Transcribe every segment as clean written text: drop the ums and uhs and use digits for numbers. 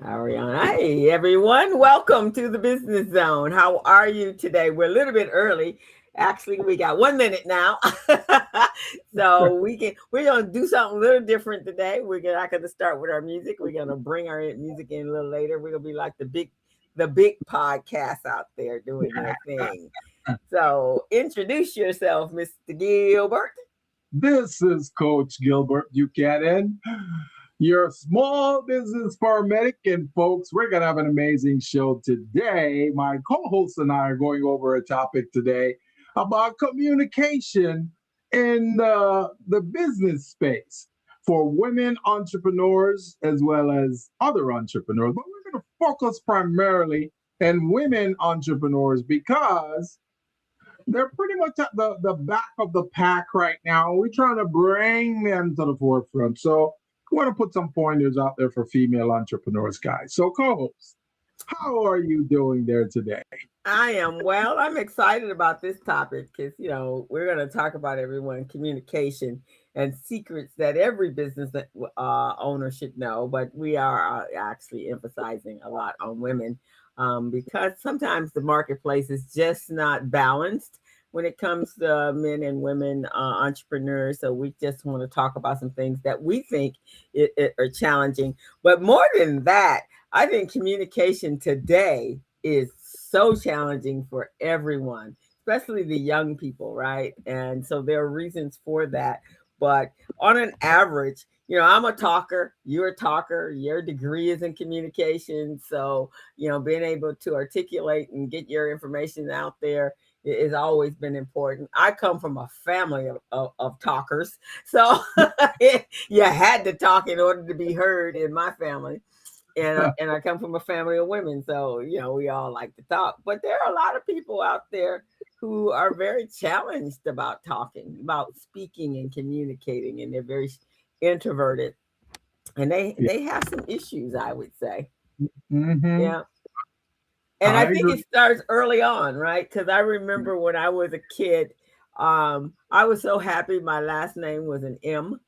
Ariana. Hey, everyone. Welcome to the Business Zone. How are you today? We're a little bit early. Actually, we got 1 minute now. So we're gonna do something a little different today. Not gonna start with our music. We're gonna bring our music in a little later. We're gonna be like the big podcasts out there doing their thing. So introduce yourself, Mr. Gilbert. This is Coach Gilbert Buchanan, your small business paramedic. And folks, we're going to have an amazing show today. My co host and I are going over a topic today about communication in the business space for women entrepreneurs as well as other entrepreneurs. But we're going to focus primarily on women entrepreneurs because they're pretty much at the back of the pack right now. We're trying to bring them to the forefront. So I want to put some pointers out there for female entrepreneurs, guys. So, co-host, how are you doing there today? I am well. I'm excited about this topic because, we're going to talk about everyone communication and secrets that every business owner should know. But we are actually emphasizing a lot on women because sometimes the marketplace is just not balanced when it comes to men and women entrepreneurs. So we just want to talk about some things that we think are challenging. But more than that, I think communication today is so challenging for everyone, especially the young people, right? And so there are reasons for that. But on an average, I'm a talker, you're a talker, your degree is in communication. So, being able to articulate and get your information out there has always been important. I come from a family of talkers. So you had to talk in order to be heard in my family. And I come from a family of women, so we all like to talk. But there are a lot of people out there who are very challenged about talking, about speaking and communicating, and they're very introverted, and Yeah. they have some issues, I would say. Mm-hmm. Yeah, and I I think agree. it starts early on, right? Because I remember when I was a kid, I was so happy my last name was an M,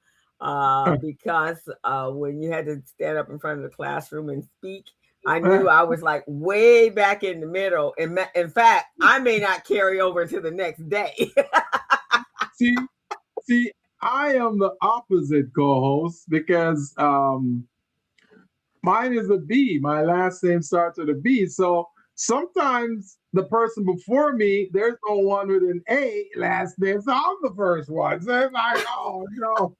because when you had to stand up in front of the classroom and speak, I knew I was like way back in the middle. And in fact, I may not carry over to the next day. see, see, I am the opposite co-host because mine is a B. My last name starts with a B. So sometimes the person before me, there's no one with an A last name. So I'm the first one. So it's like, oh no.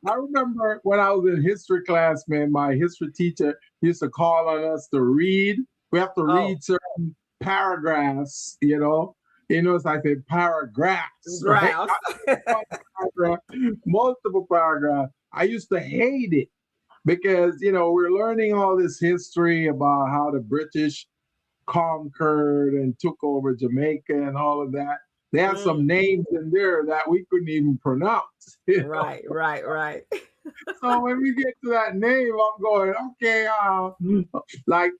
I remember when I was in history class, man, my history teacher used to call on us to read. We have to Oh, read certain paragraphs. It's like the paragraphs, right? grouse. Not one paragraph, multiple paragraphs. I used to hate it because we're learning all this history about how the British conquered and took over Jamaica and all of that. They have some Mm, names in there that we couldn't even pronounce. right, right, right. So when we get to that name, I'm going, okay,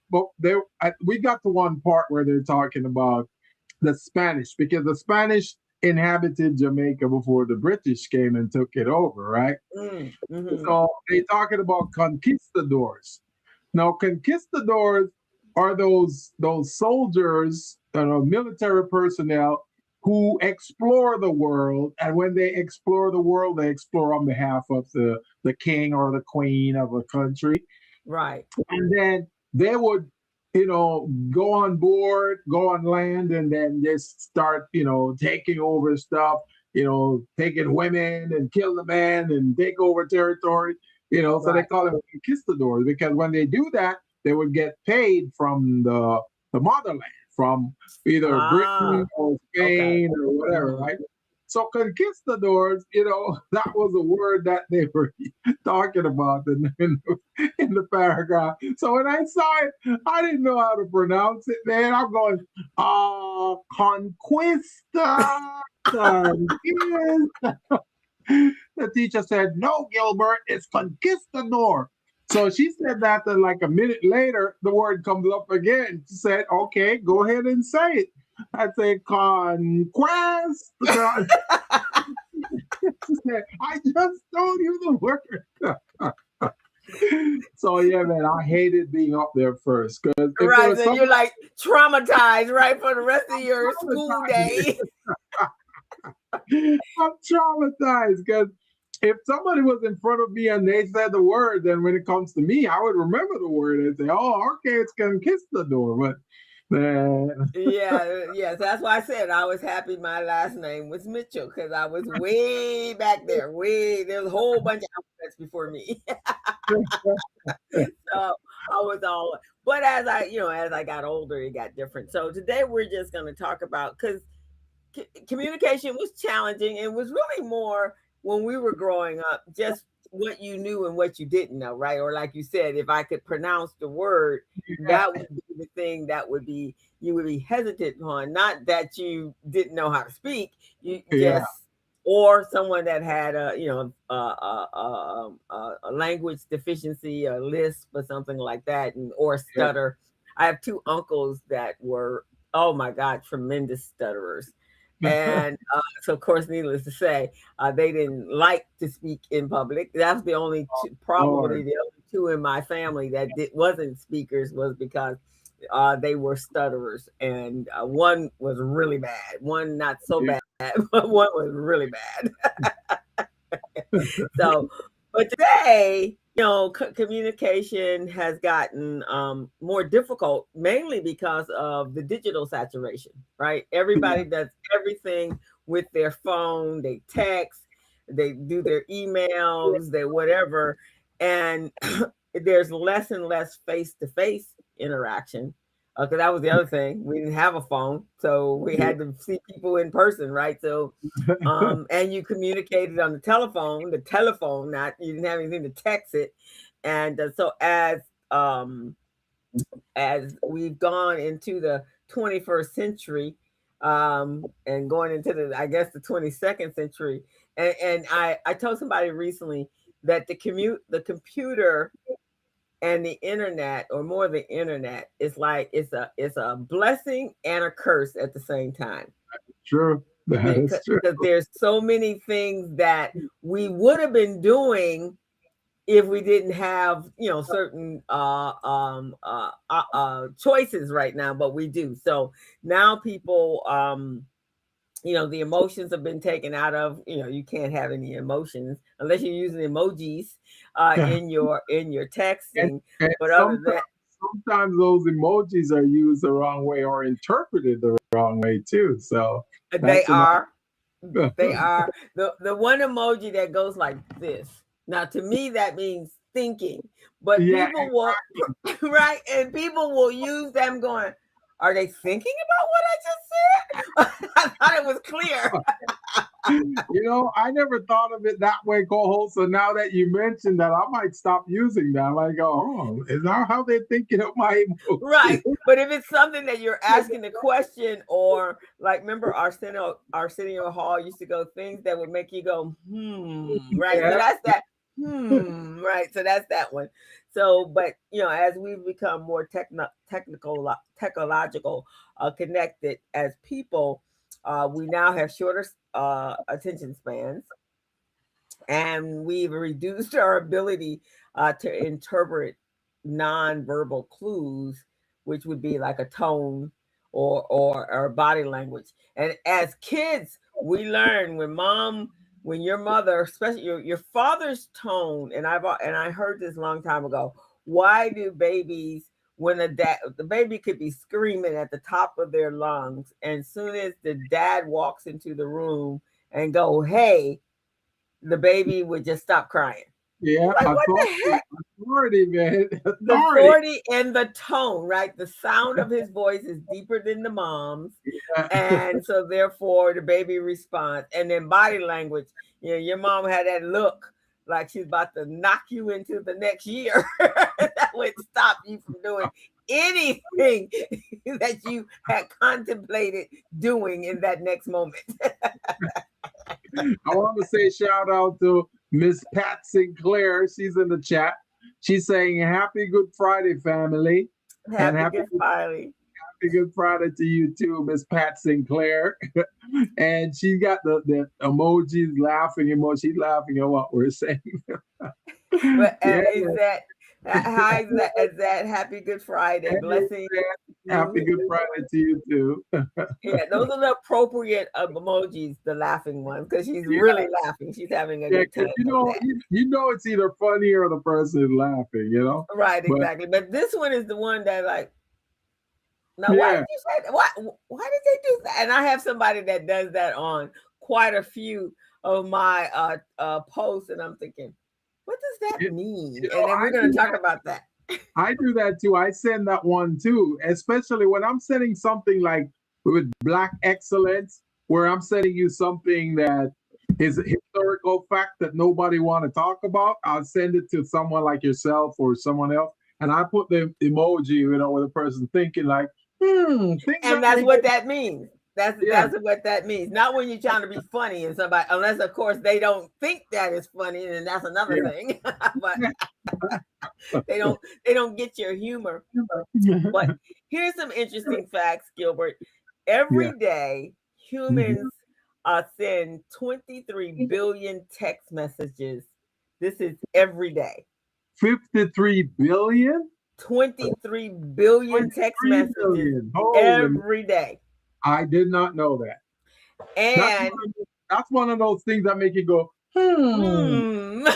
but we got to one part where they're talking about the Spanish because the Spanish inhabited Jamaica before the British came and took it over, right? Hmm. So they talking about conquistadors. Now, conquistadors are those soldiers, military personnel who explore the world, and when they explore the world, they explore on behalf of the king or the queen of a country, Right. and then they would go on board, go on land, and then just start taking over stuff, taking women and kill the men and take over territory. So they Right. call them conquistadors because when they do that, they would get paid from the motherland, from either Britain Ah, or okay. Spain or whatever, Hmm. right? So conquistadors, that was a word that they were talking about in the paragraph. So when I saw it, I didn't know how to pronounce it, man. I'm going, conquista. Yes. The teacher said, no, Gilbert, it's conquistador. So she said that, then like a minute later, the word comes up again. She said, okay, go ahead and say it. I say, conquest. She said, I just told you the word. So yeah, man, I hated being up there first because if there Right. was So you're somebody like traumatized, right, for the rest of your school traumatized, day. I'm traumatized because if somebody was in front of me and they said the word, then when it comes to me, I would remember the word and say, "Oh, okay, it's gonna kiss the door." But man, Yeah, yes. That's why I said I was happy my last name was Mitchell because I was way back there. Way there was a whole bunch of alphabets before me. So I was all, but as as I got older, it got different. So today we're just going to talk about because communication was challenging. It was really more when we were growing up, just what you knew and what you didn't know, right? Or like you said, if I could pronounce the word, yeah, that would be the thing that would be you would be hesitant on. Not that you didn't know how to speak, you yeah, just or someone that had a language deficiency, a lisp, or something like that, and or yeah. stutter. I have two uncles that were, oh my God, tremendous stutterers. And so, of course, needless to say, they didn't like to speak in public. That's the only two, probably Lord, the only two in my family that wasn't speakers was because they were stutterers. And one was really bad, one not so yeah, bad, but one was really bad. So, but today, communication has gotten more difficult, mainly because of the digital saturation, right? yeah, Everybody does everything with their phone, they text, they do their emails, they whatever. And there's less and less face to face interaction. Because that was the other thing. We didn't have a phone, so we yeah. had to see people in person, right? So and you communicated on the telephone, not you didn't have anything to text it. And so as we've gone into the 21st century, and going into the I guess the 22nd century, and I told somebody recently that the computer and the internet, or more the internet, is like it's a blessing and a curse at the same time, True. That is true. because there's so many things that we would have been doing if we didn't have certain choices right now, but we do. So now people, the emotions have been taken out of, you can't have any emotions unless you're using emojis in your And, texting. and But other than sometimes those emojis are used the wrong way or interpreted the wrong way too. So that, they that's another. are they are the one emoji that goes like this. Now, to me, that means thinking, but Yeah, people will, right, and people will use them going, "Are they thinking about what I just said?" I thought it was clear. I never thought of it that way, co-host. So now that you mentioned that, I might stop using that. I might go, oh, is that how they're thinking of my Right. emotions? But if it's something that you're asking a question, or like, remember Arsenio Hall used to go things that would make you go, right? So Yeah, that's that, right? So that's that one. So, but as we've become more technological, connected as people, we now have shorter attention spans, and we've reduced our ability to interpret nonverbal clues, which would be like a tone or body language. And as kids, we learn when your mother, especially your father's tone. And I heard this a long time ago. Why do babies, when the baby could be screaming at the top of their lungs, and soon as the dad walks into the room and go, "Hey," the baby would just stop crying. yeah, Like, what the authority, heck? authority, man, The authority. authority and the tone, right? The sound of his voice is deeper than the mom's. Yeah, And so therefore the baby responds. And then body language, your mom had that look like she's about to knock you into the next year. That would stop you from doing anything that you had contemplated doing in that next moment. I want to say shout out to Miss Pat Sinclair. She's in the chat. She's saying Happy Good Friday, family, and Happy Good Friday. Happy Good Friday to you too, Miss Pat Sinclair. And she got the emojis laughing emoji. She's laughing at what we're saying. But Yeah. is that how is that Happy Good Friday? Amen. Blessing Happy you. Good Friday to you too. Yeah, those are the appropriate emojis, the laughing ones, because she's Yeah, really laughing. She's having a yeah, good time because with that. you know it's either funny or the person is laughing, you know. Right, But exactly. But this one is the one that like, now why yeah, did you say that? Why did they do that? And I have somebody that does that on quite a few of my posts, and I'm thinking, what does that it, mean? you know, And then we're going to talk about that. I do that too. I send that one too, especially when I'm sending something like with Black Excellence, where I'm sending you something that is a historical fact that nobody want to talk about. I'll send it to someone like yourself or someone else, and I put the emoji, with a person thinking like, things And that that's make what it, that means. yeah, That's what that means. Not when you're trying to be funny and somebody, unless of course they don't think that is funny, and that's another yeah, thing. But yeah. they don't get your humor. But here's some interesting facts, Gilbert. Yeah. Every day, Mhm. humans send 23 billion text messages. This is every day. 53 billion? 23 billion text 23 messages billion. Holy, every day. I did not know that. That's And one that's one of those things that make you go, hmm. hmm,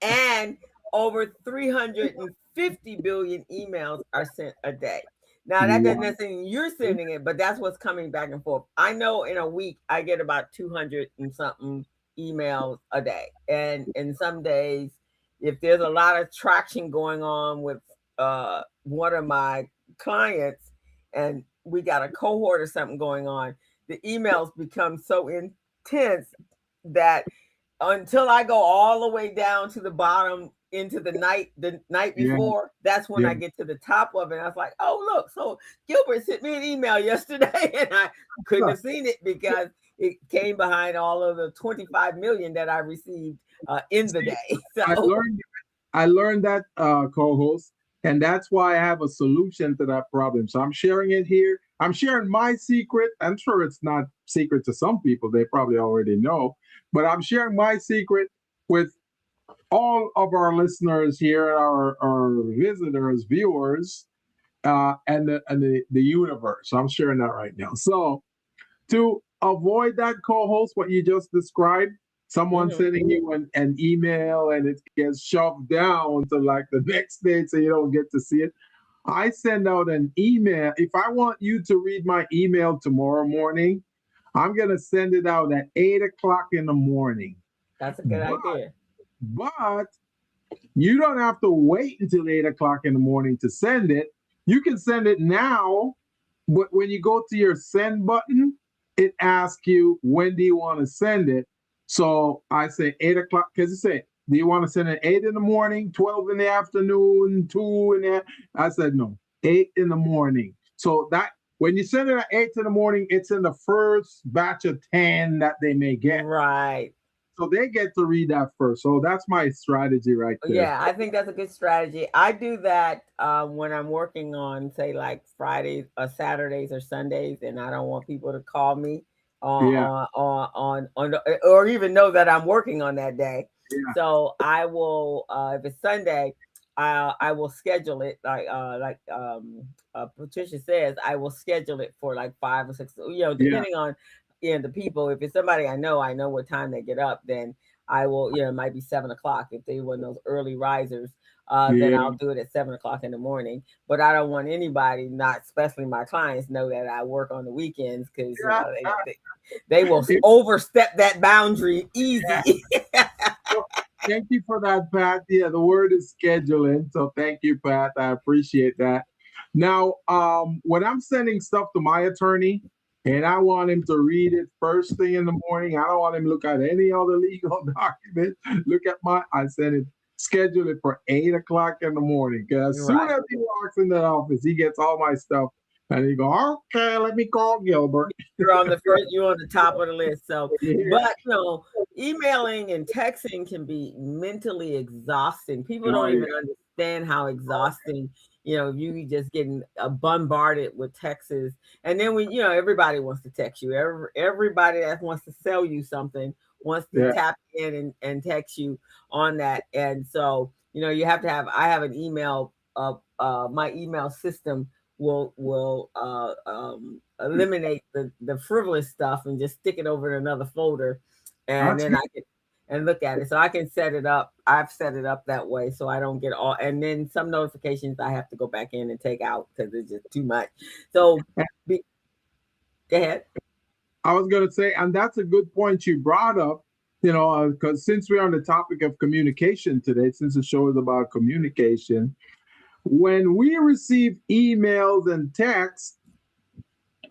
and over 350 billion emails are sent a day. Now, that doesn't Wow. necessarily mean you're sending it, but that's what's coming back and forth. I know in a week I get about 200 and something emails a day. And in some days, if there's a lot of traction going on with one of my clients and we got a cohort or something going on, the emails become so intense that until I go all the way down to the bottom into the night Yeah, before, that's when yeah. I get to the top of it. I was like, oh look, so Gilbert sent me an email yesterday and I couldn't have seen it because it came behind all of the 25 million that I received in the See, day. I So learned I learned that, co-host, and that's why I have a solution to that problem. So I'm sharing it here. I'm sharing my secret. I'm sure it's not secret to some people. They probably already know, but I'm sharing my secret with all of our listeners here, our visitors, viewers, and the universe. So I'm sharing that right now. So to avoid that, co-host, what you just described, someone mhm. sending you an email and it gets shoved down to like the next day so you don't get to see it. I send out an email. If I want you to read my email tomorrow morning, I'm going to send it out at 8 o'clock in the morning. That's a good But, idea. but you don't have to wait until 8 o'clock in the morning to send it. You can send it now, but when you go to your send button, it asks you when do you want to send it. So I say 8 o'clock because it said, do you want to send it 8 in the morning, 12 in the afternoon, 2 in the? I said no, 8 in the morning. So that when you send it at 8 in the morning, it's in the first batch of 10 that they may get. Right. So they get to read that first. So that's my strategy right there. Yeah, I think that's a good strategy. I do that when I'm working on, say, like Fridays or Saturdays or Sundays, and I don't want people to call me Yeah, or even know that I'm working on that day. yeah, So I will, if it's Sunday, I will schedule it Patricia says. I will schedule it for like 5 or 6, yeah, depending on the people. If it's somebody I know what time they get up, then I will, it might be 7 o'clock. If they were those early risers, then yeah. I'll do it at 7 o'clock in the morning. But I don't want anybody, not especially my clients, know that I work on the weekends because they will If- overstep that boundary easy. so thank you for that, Pat. Yeah, the word is scheduling. So thank you, Pat. I appreciate that. Now, when I'm sending stuff to my attorney and I want him to read it first thing in the morning, I don't want him to look at any other legal document. Look at I send it, schedule it for 8 o'clock in the morning. Because as soon Right. as he walks in the office, he gets all my stuff and he go, okay, let me call Gilbert. You're on the top of the list. So, Yeah. but emailing and texting can be mentally exhausting. People Oh, don't yeah. even understand how exhausting, you just getting bombarded with texts. And then everybody wants to text you. Everybody that wants to sell you something wants to Yeah. tap in and text you on that. And so, you have to have, I have an email, my email system will eliminate the frivolous stuff and just stick it over in another folder. And That's then good. I can and look at it. So I can set it up. I've set it up that way so I don't get all. And then some notifications I have to go back in and take out because it's just too much. So be, go ahead. I was going to say, and that's a good point you brought up, because since we're on the topic of communication today, since the show is about communication, when we receive emails and texts,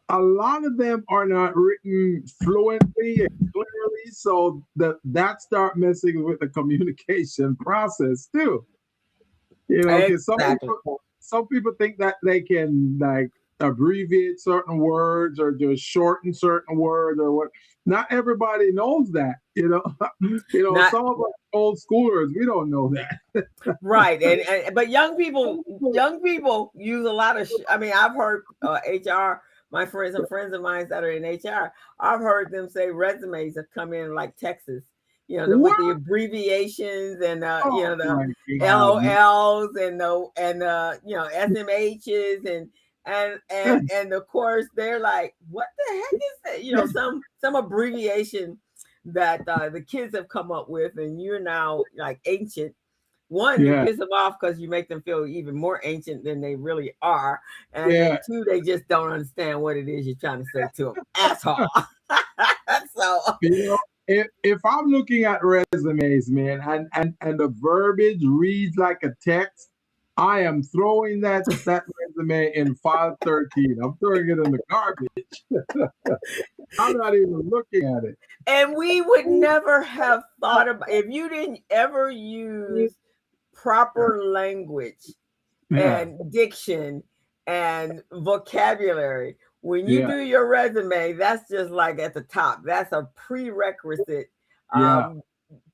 a lot of them are not written fluently and clearly, so that start messing with the communication process too. Because Exactly. some people think that they can like abbreviate certain words or just shorten certain words or what. Not everybody knows that. Not Some of us old schoolers, we don't know that. right. And but young people use a lot of. I mean, I've heard HR. My friends and friends of mine that are in HR, I've heard them say resumes have come in like Texas, with What? the abbreviations and Oh the my God. LOLs and SMHs and of course they're like, what the heck is that? Some abbreviation that the kids have come up with, and you're now like ancient. One, you Yeah. piss them off because you make them feel even more ancient than they really are. And Yeah. then two, they just don't understand what it is you're trying to say to them. Asshole. So You know, if I'm looking at resumes, man, and the verbiage reads like a text, I am throwing that resume in file 13. I'm throwing it in the garbage. I'm not even looking at it. and we would never have thought about if you didn't ever use proper language Yeah. and diction and vocabulary. When you Yeah. do your resume, that's just like at the top. That's a prerequisite Yeah. um,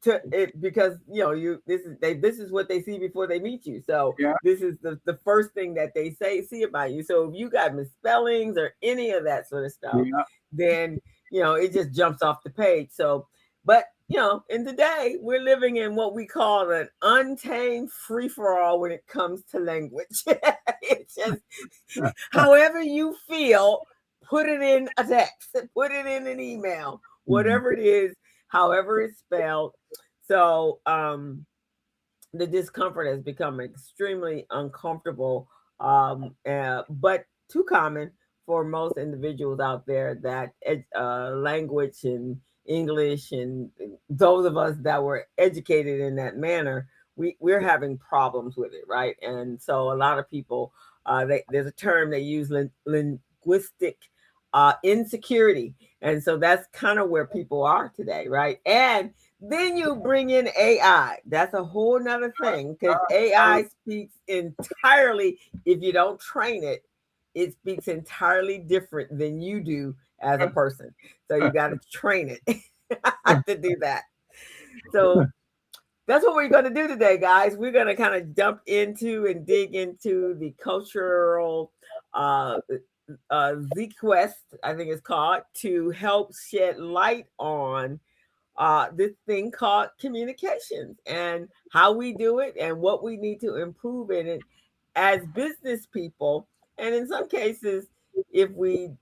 to it because this is what they see before they meet you. So Yeah. this is the first thing that they see about you. So if you got misspellings or any of that sort of stuff, Yeah. then it just jumps off the page. So, but in today we're living in what we call an untamed free for all when it comes to language. It's just however you feel, put it in a text, put it in an email, Mhm. whatever it is, however it's spelled. So the discomfort has become extremely uncomfortable, but too common for most individuals out there that language and English and those of us that were educated in that manner, we're having problems with it, right? And so a lot of people, there's a term they use, linguistic insecurity, and so that's kind of where people are today, right? And then you bring in AI. That's a whole nother thing because AI speaks entirely, if you don't train it, it speaks entirely different than you do as a person. So you got to train it to do that. So that's what we're going to do today, guys. We're going to kind of jump into and dig into the cultural Z Quest, I think it's called, to help shed light on this thing called communications and how we do it and what we need to improve in it as business people. And in some cases, if we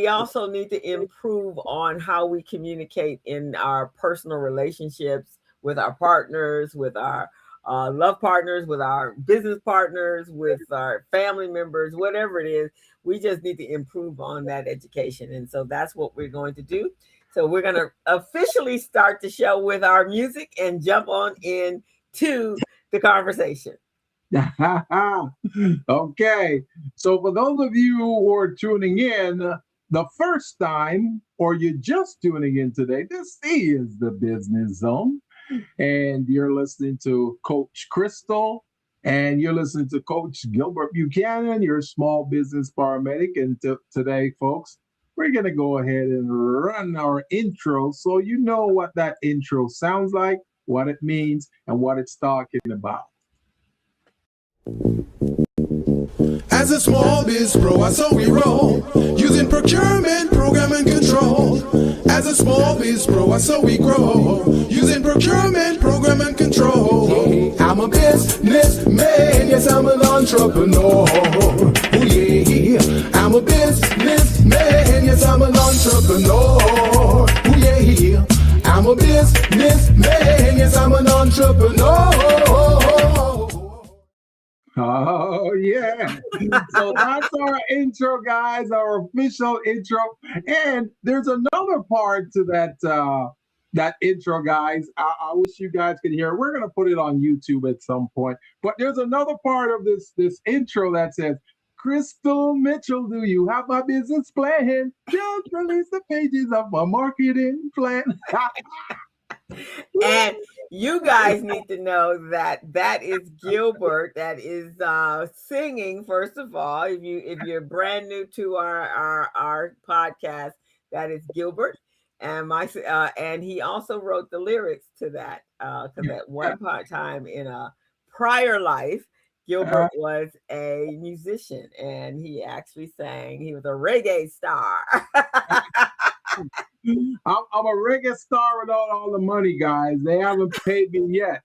also need to improve on how we communicate in our personal relationships with our partners, with our love partners, with our business partners, with our family members, whatever it is. We just need to improve on that education. And so that's what we're going to do. So we're going to officially start the show with our music and jump on into the conversation. Okay. So for those of you who are tuning in the first time, or you're just tuning in today, this is the Business Zone. And you're listening to Coach Crystal, and you're listening to Coach Gilbert Buchanan, your small business paramedic. And today, folks, we're going to go ahead and run our intro so you know what that intro sounds like, what it means, and what it's talking about. As a small biz pro, I saw we roll, using procurement, program, and control. As As a small biz pro, that's how we grow. Using procurement, program, and control. I'm a businessman, yes, I'm an entrepreneur. Oh yeah, I'm a businessman, yes, I'm an entrepreneur. Oh yeah, I'm a businessman, yes, I'm an entrepreneur. Oh yeah. So that's our intro, guys, our official intro. And there's another part to that intro, guys. I wish you guys could hear it. We're gonna put it on YouTube at some point. But there's another part of this intro that says, Crystal Mitchell, do you have a business plan? Just release the pages of my marketing plan. And you guys need to know that that is Gilbert that is singing. First of all, if you're brand new to our podcast, that is Gilbert, and and he also wrote the lyrics to that because at one time in a prior life, Gilbert was a musician and he actually sang. He was a reggae star. I'm a reggae star without all the money, guys. They haven't paid me yet.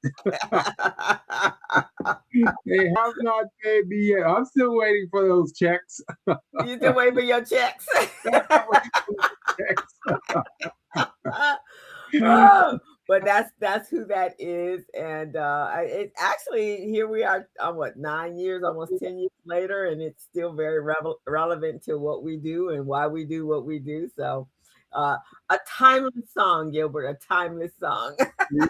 They have not paid me yet. I'm still waiting for those checks. You still waiting for your checks. Oh, but that's who that is, and it actually here we are. What 9 years, almost 10 years later, and it's still very relevant to what we do and why we do what we do. So. A timeless song, Gilbert, a timeless song.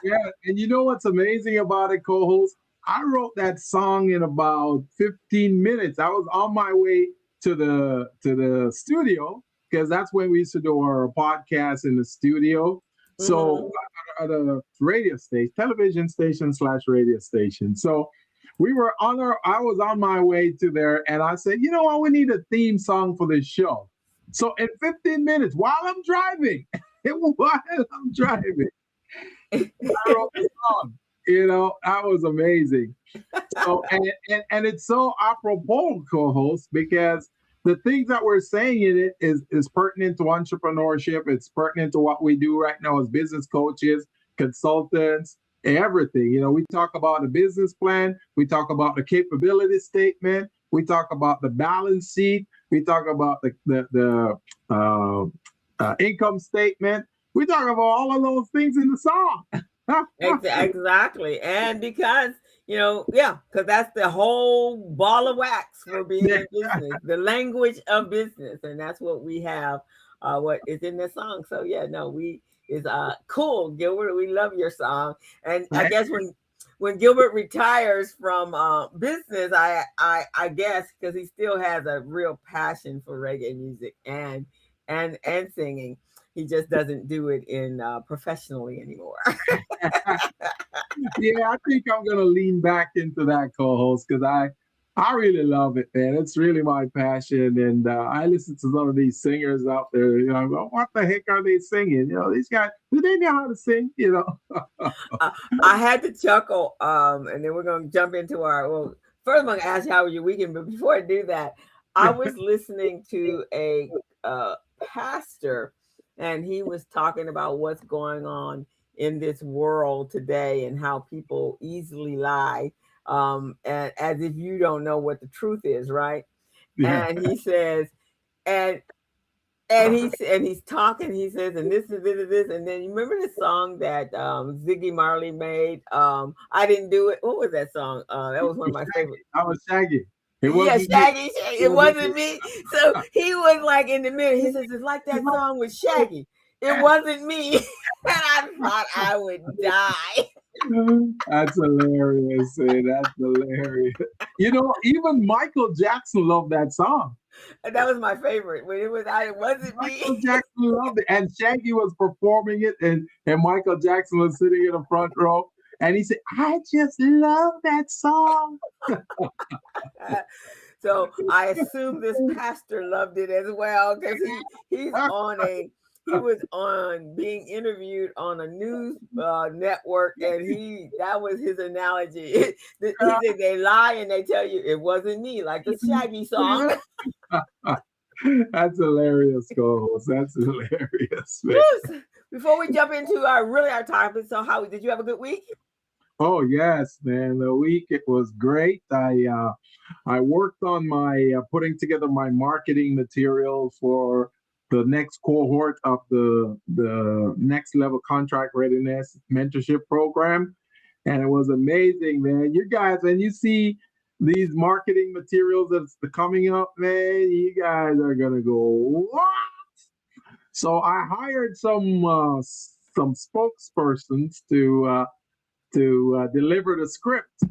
Yeah, and you know what's amazing about it, co-host? I wrote that song in about 15 minutes. I was on my way to the studio because that's when we used to do our podcast in the studio. So at a radio station, television station / radio station. So we were I was on my way to there, and I said, you know what, we need a theme song for this show. So in 15 minutes, while I'm driving, I wrote the song. You know, that was amazing. So and it's so apropos, co-host, because the things that we're saying in it is pertinent to entrepreneurship. It's pertinent to what we do right now as business coaches, consultants, everything. You know, we talk about the business plan, we talk about the capability statement, we talk about the balance sheet. We talk about the income statement. We talk about all of those things in the song. Exactly. And because, because that's the whole ball of wax for being in business, the language of business. And that's what we have, what is in the song. So, is cool, Gilbert. We love your song. And I guess when Gilbert retires from business, I guess because he still has a real passion for reggae music and singing, he just doesn't do it in professionally anymore. Yeah, I think I'm gonna lean back into that, co-host, because I really love it, man. It's really my passion, and I listen to some of these singers out there. You know, what the heck are they singing? You know, these guys, do they know how to sing? You know, I had to chuckle, and then we're going to jump into well, first I'm going to ask you how was your weekend, but before I do that, I was listening to a pastor, and he was talking about what's going on in this world today and how people easily lie, and as if you don't know what the truth is, right? Yeah. And he says, and he's talking. He says, and this is this, and then you remember the song that Ziggy Marley made? I didn't do it. What was that song? That was one of my favorites. I was Shaggy. Shaggy. It wasn't me. So he was like in the middle. He says, it's like that song with Shaggy. It wasn't me. And I thought I would die. That's hilarious. That's hilarious. You know, even Michael Jackson loved that song. And that was my favorite. When it wasn't Michael me. Jackson loved it. And Shaggy was performing it, and Michael Jackson was sitting in the front row. And he said, I just love that song. So I assume this pastor loved it as well, because he was on being interviewed on a news network, and that was his analogy. He said they lie and they tell you it wasn't me, like the Shaggy song. That's hilarious, co-host. That's hilarious, man. Yes. Before we jump into our topic, so how did you have a good week? Oh yes, man. The week it was great. I worked on my putting together my marketing material for the next cohort of the next level contract readiness mentorship program, and it was amazing, man. You guys, when you see these marketing materials that's coming up, man, you guys are gonna go what? So I hired some spokespersons to deliver the script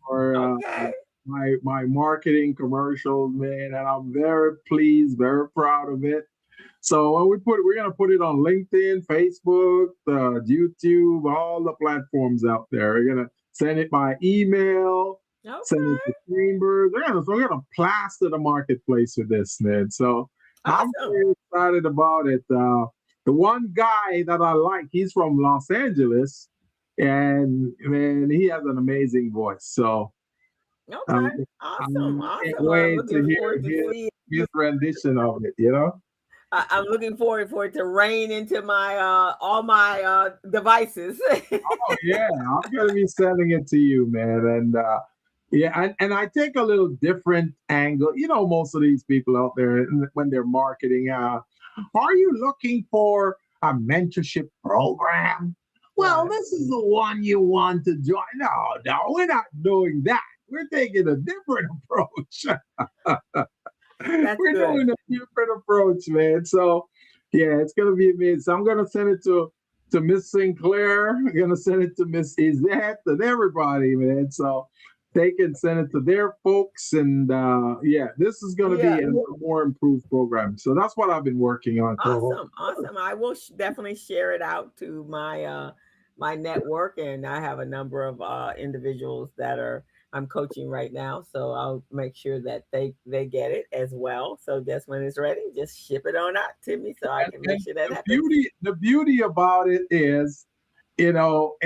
for Okay. my marketing commercials, man, and I'm very pleased, very proud of it. So when we're gonna put it on LinkedIn, Facebook, YouTube, all the platforms out there. We're gonna send it by email, send it Okay. to chambers. We're gonna plaster the marketplace with this, man. So I'm Awesome. very excited about it. The one guy that I like, he's from Los Angeles, and man, he has an amazing voice. So Okay. um, I Awesome. can't Awesome. I'm wait to looking forward hear to see. his rendition of it. You know. I'm looking forward for it to rain into my all my devices. Oh yeah, I'm gonna be sending it to you, man. And yeah, and I take a little different angle. You know, most of these people out there when they're marketing, are you looking for a mentorship program? Well, Right. this is the one you want to join. No, no, we're not doing that. We're taking a different approach. That's We're good. doing a different approach, man. So yeah, it's gonna be amazing. So I'm gonna send it to Miss Sinclair. I'm gonna send it to Miss Izette and everybody, man. So they can send it to their folks, and yeah, this is gonna Yeah. be a more improved program. So that's what I've been working on, co. Awesome. Awesome. I will definitely share it out to my network, and I have a number of individuals that are I'm coaching right now, so I'll make sure that they get it as well. So just when it's ready, just ship it on out to me so I can make And sure that happens. the beauty about it is, you know,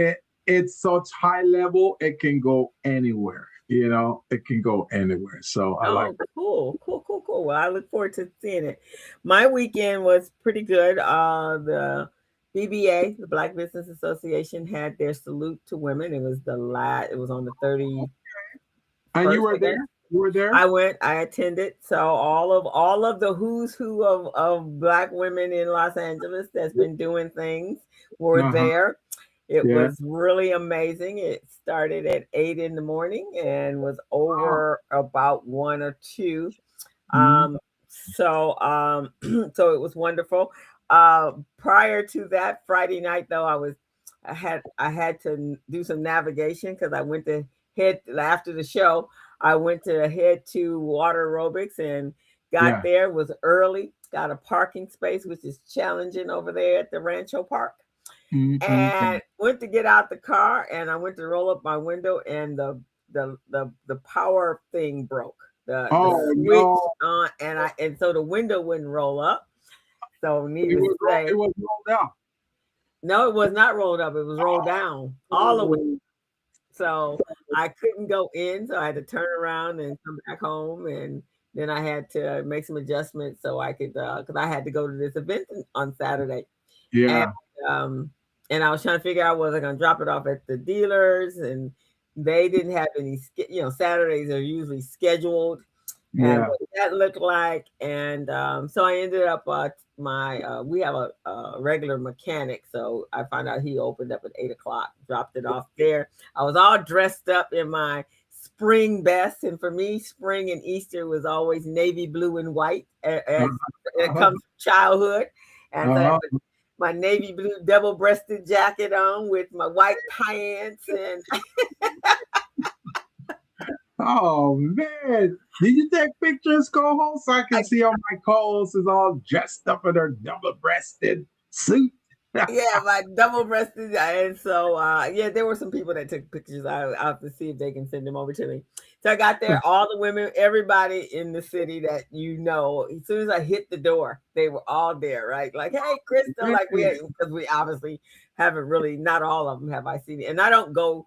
it's such high level, it can go anywhere. You know, it can go anywhere. So I like Oh, cool, cool, cool, cool. Well, I look forward to seeing it. My weekend was pretty good. The BBA, the Black Business Association, had their salute to women. It was the last. It was on the 31st, And you were I guess. there? You were there? I went. I attended. So all of the who's who of Black women in Los Angeles that's been doing things were Uh-huh. there. It Yeah. was really amazing. It started at 8 in the morning and was Wow. over about 1 or 2. Mhm. So it was wonderful. Prior to that Friday night though, I had to do some navigation because I went to head after the show. I went to head to water aerobics and got Yeah. there, was early, got a parking space, which is challenging over there at the Rancho Park, Mhm. and went to get out the car, and I went to roll up my window, and the power thing broke. The Oh switch no. on, and so the window wouldn't roll up. So needless to It say, was rolled out. no, it was not rolled up. It was rolled down all the way. Oh, So I couldn't go in. So I had to turn around and come back home, and then I had to make some adjustments so I could because I had to go to this event on Saturday, and yeah. um, and I was trying to figure out was I going to drop it off at the dealers, and they didn't have any. Saturdays are usually scheduled, and Yeah. what that looked like, and so I ended up my we have a regular mechanic, so I found out he opened up at 8 o'clock. Dropped it off there. I was all dressed up in my spring best, and for me, spring and Easter was always navy blue and white, as it Uh-huh. comes from childhood, and so I Uh-huh. put my navy blue double-breasted jacket on with my white pants, and Oh man. Did you take pictures, co-host? I can I see how my co-host is all dressed up in her double-breasted suit. yeah, my double-breasted, and so yeah, there were some people that took pictures. I'll have to see if they can send them over to me. So I got there, all the women, everybody in the city that as soon as I hit the door, they were all there, right? Like, hey, Crystal, like Man. because we obviously haven't really, not all of them have I seen it, and I don't go.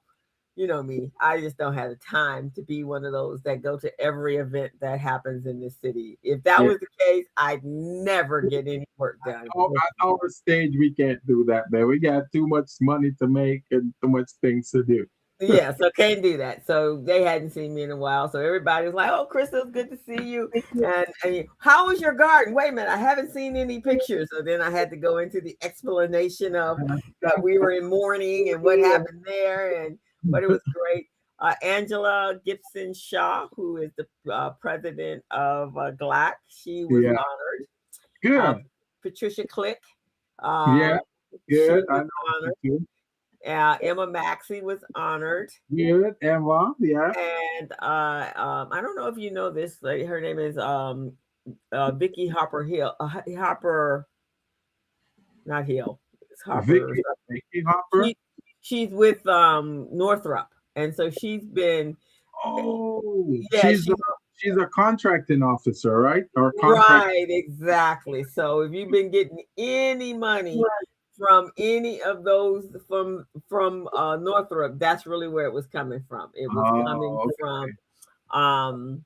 you know me, I just don't have the time to be one of those that go to every event that happens in this city. If that Yeah. was the case, I'd never get any work done. At our stage, we can't do that, man. We got too much money to make and too much things to do. Yeah, so can't do that. So they hadn't seen me in a while. So everybody was like, "Oh, Crystal, it's good to see you." And how was your garden? Wait a minute, I haven't seen any pictures. So then I had to go into the explanation of that we were in mourning and what happened there, and but it was great. Angela Gibson Shaw, who is the president of GLAC, she was Yeah, honored. Uh, good. Patricia Click, Yeah, um, good. she I was know honored. you too. Emma Maxey was honored. Good, Emma. Yeah. And I don't know if you know this lady. Her name is Vicky Harper Hill. Harper, not Hill. It's Harper or something. Vicky Hopper. She she's with Northrop, and so she's been, Oh, yeah, she's she's a contracting officer, right? Or contract. right, exactly. So if you've been getting any money from any of those from Northrop, that's really where it was coming from. It was coming Oh, from okay. um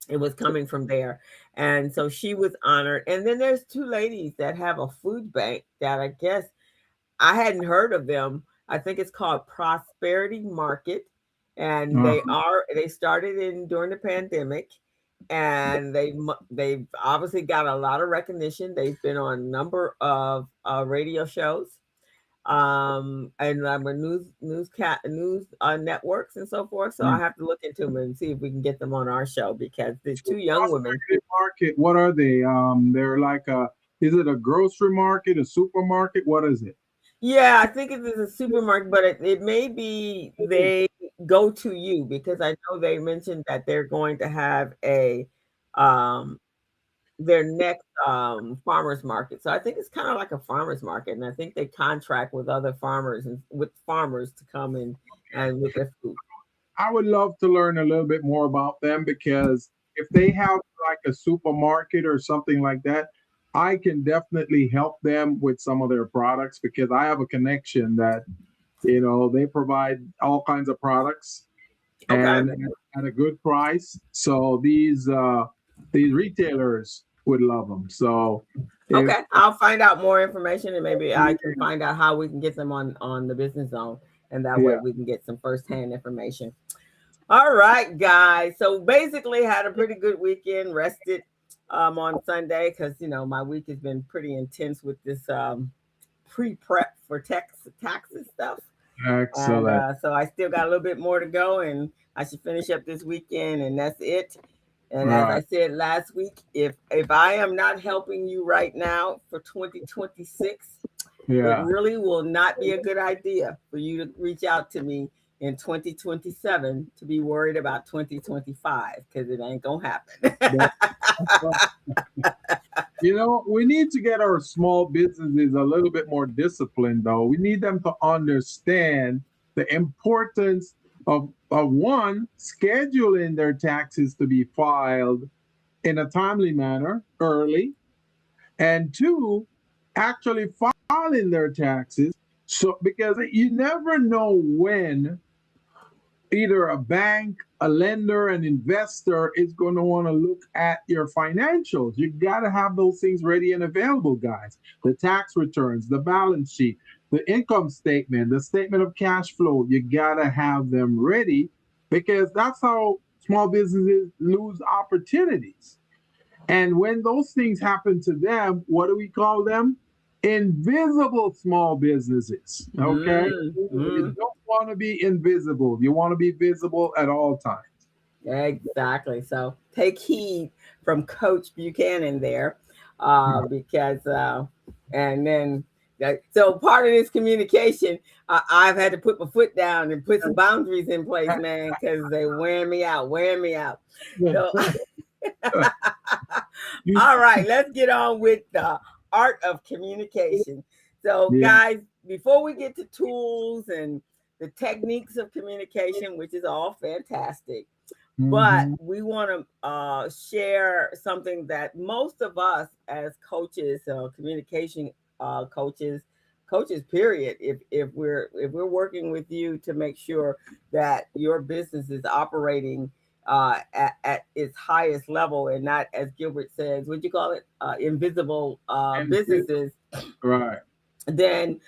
it was coming from there. And so she was honored. And then there's two ladies that have a food bank that I guess I hadn't heard of them. I think it's called Prosperity Market. And Uh-huh. they started in during the pandemic, and they've obviously got a lot of recognition. They've been on a number of radio shows, and with news networks and so forth. So I have to look into them and see if we can get them on our show, because the two young women. Prosperity Market. What are they? They're like a. Is it a grocery market, a supermarket? What is it? Yeah, I think it is a supermarket, but it may be they go to you, because I know they mentioned that they're going to have a um their next farmers market. So I think it's kind of like a farmers market, and I think they contract with other farmers and with farmers to come in and with their food. I would love to learn a little bit more about them, because if they have like a supermarket or something like that, I can definitely help them with some of their products, because I have a connection that, they provide all kinds of products Okay. and at a good price. So these retailers would love them. So if Okay, I'll find out more information, and maybe I can find out how we can get them on the business zone, and that way yeah, we can get some firsthand information. All right, guys. So basically, had a pretty good weekend. Rested on Sunday, because my week has been pretty intense with this pre-prep for taxes stuff, and excellent. so I still got a little bit more to go, and I should finish up this weekend, and that's it. And as I Right. said last week, if I am not helping you right now for 2026, it Yeah. really will not be a good idea for you to reach out to me in 2027 to be worried about 2025, because it ain't gonna happen. That's we need to get our small businesses a little bit more disciplined, though. We need them to understand the importance of one, scheduling their taxes to be filed in a timely manner early, and two, actually filing their taxes. So, because you never know when either a bank, a lender, an investor is going to want to look at your financials. You got to have those things ready and available, guys. The tax returns, the balance sheet, the income statement, the statement of cash flow. You got to have them ready, because that's how small businesses lose opportunities. And when those things happen to them, what do we call them? Invisible small businesses. Okay. You Mm-hmm. don't want to be invisible. You want to be visible at all times. Exactly. So take heed from Coach Buchanan there, because and then so part of this communication, I've had to put my foot down and put some boundaries in place, man, because they wearing me out, wearing me out. So all right, let's get on with the art of communication. So, Yeah. guys, before we get to tools and the techniques of communication, which is all fantastic, but Mhm. we want to share something that most of us as coaches, communication coaches, coaches period, if we're working with you to make sure that your business is operating at its highest level and not, as Gilbert says, what do you call it, invisible And businesses, right. then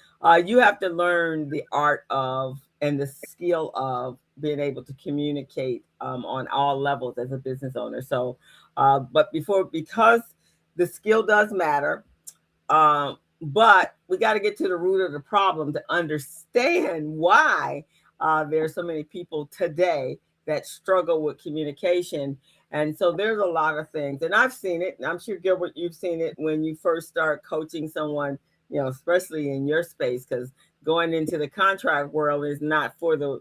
you have to learn the art of and the skill of being able to communicate on all levels as a business owner. So, but because the skill does matter, but we got to get to the root of the problem to understand why there's so many people today that struggle with communication. And so there's a lot of things, and I've seen it, and I'm sure Gilbert, you've seen it when you first start coaching someone, especially in your space, because going into the contract world is not for the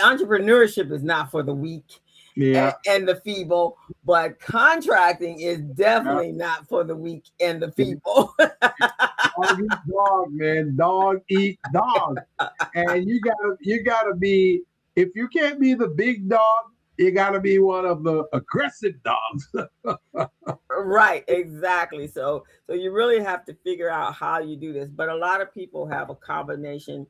entrepreneurship is not for the weak Yeah. and the feeble, but contracting is Yeah. definitely not for the weak and the feeble. Dog eat dog, man. Dog eat dog. And you gotta be, if you can't be the big dog, you gotta be one of the aggressive dogs. Right, exactly. So you really have to figure out how you do this. But a lot of people have a combination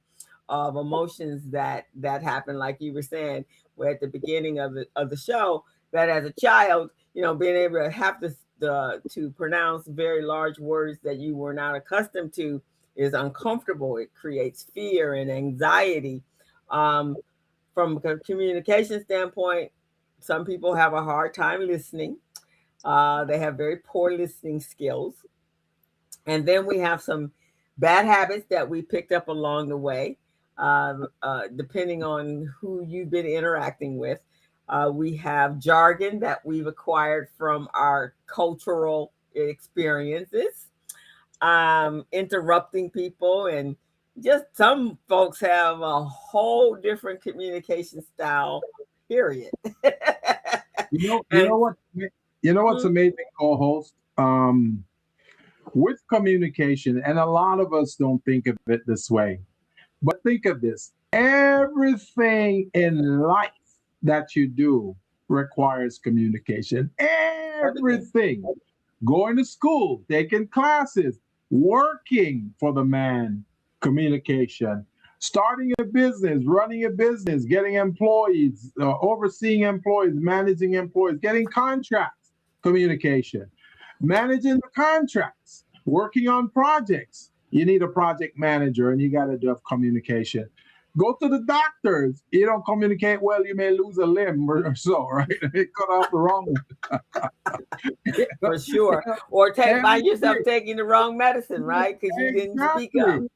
of emotions that happen, like you were saying, where at the beginning of the show, that as a child, being able to have to pronounce very large words that you were not accustomed to is uncomfortable. It creates fear and anxiety. Um, from a communication standpoint, some people have a hard time listening. They have very poor listening skills. And then we have some bad habits that we picked up along the way, depending on who you've been interacting with. We have jargon that we've acquired from our cultural experiences, interrupting people, and just some folks have a whole different communication style, period. You know And what? You know what's amazing, co-host? With communication, and a lot of us don't think of it this way, but think of this: everything in life that you do requires communication. everything. Everything. Going to school, taking classes, working for the man, communication. Starting a business, running a business, getting employees, overseeing employees, managing employees, getting contracts, communication. Managing the contracts, working on projects. You need a project manager and you got to do communication. Go to the doctors. You don't communicate well, you may lose a limb or so, right? Cut off the wrong one. For sure. Or find yourself Everything. taking the wrong medicine, right? Because you didn't speak up. Exactly.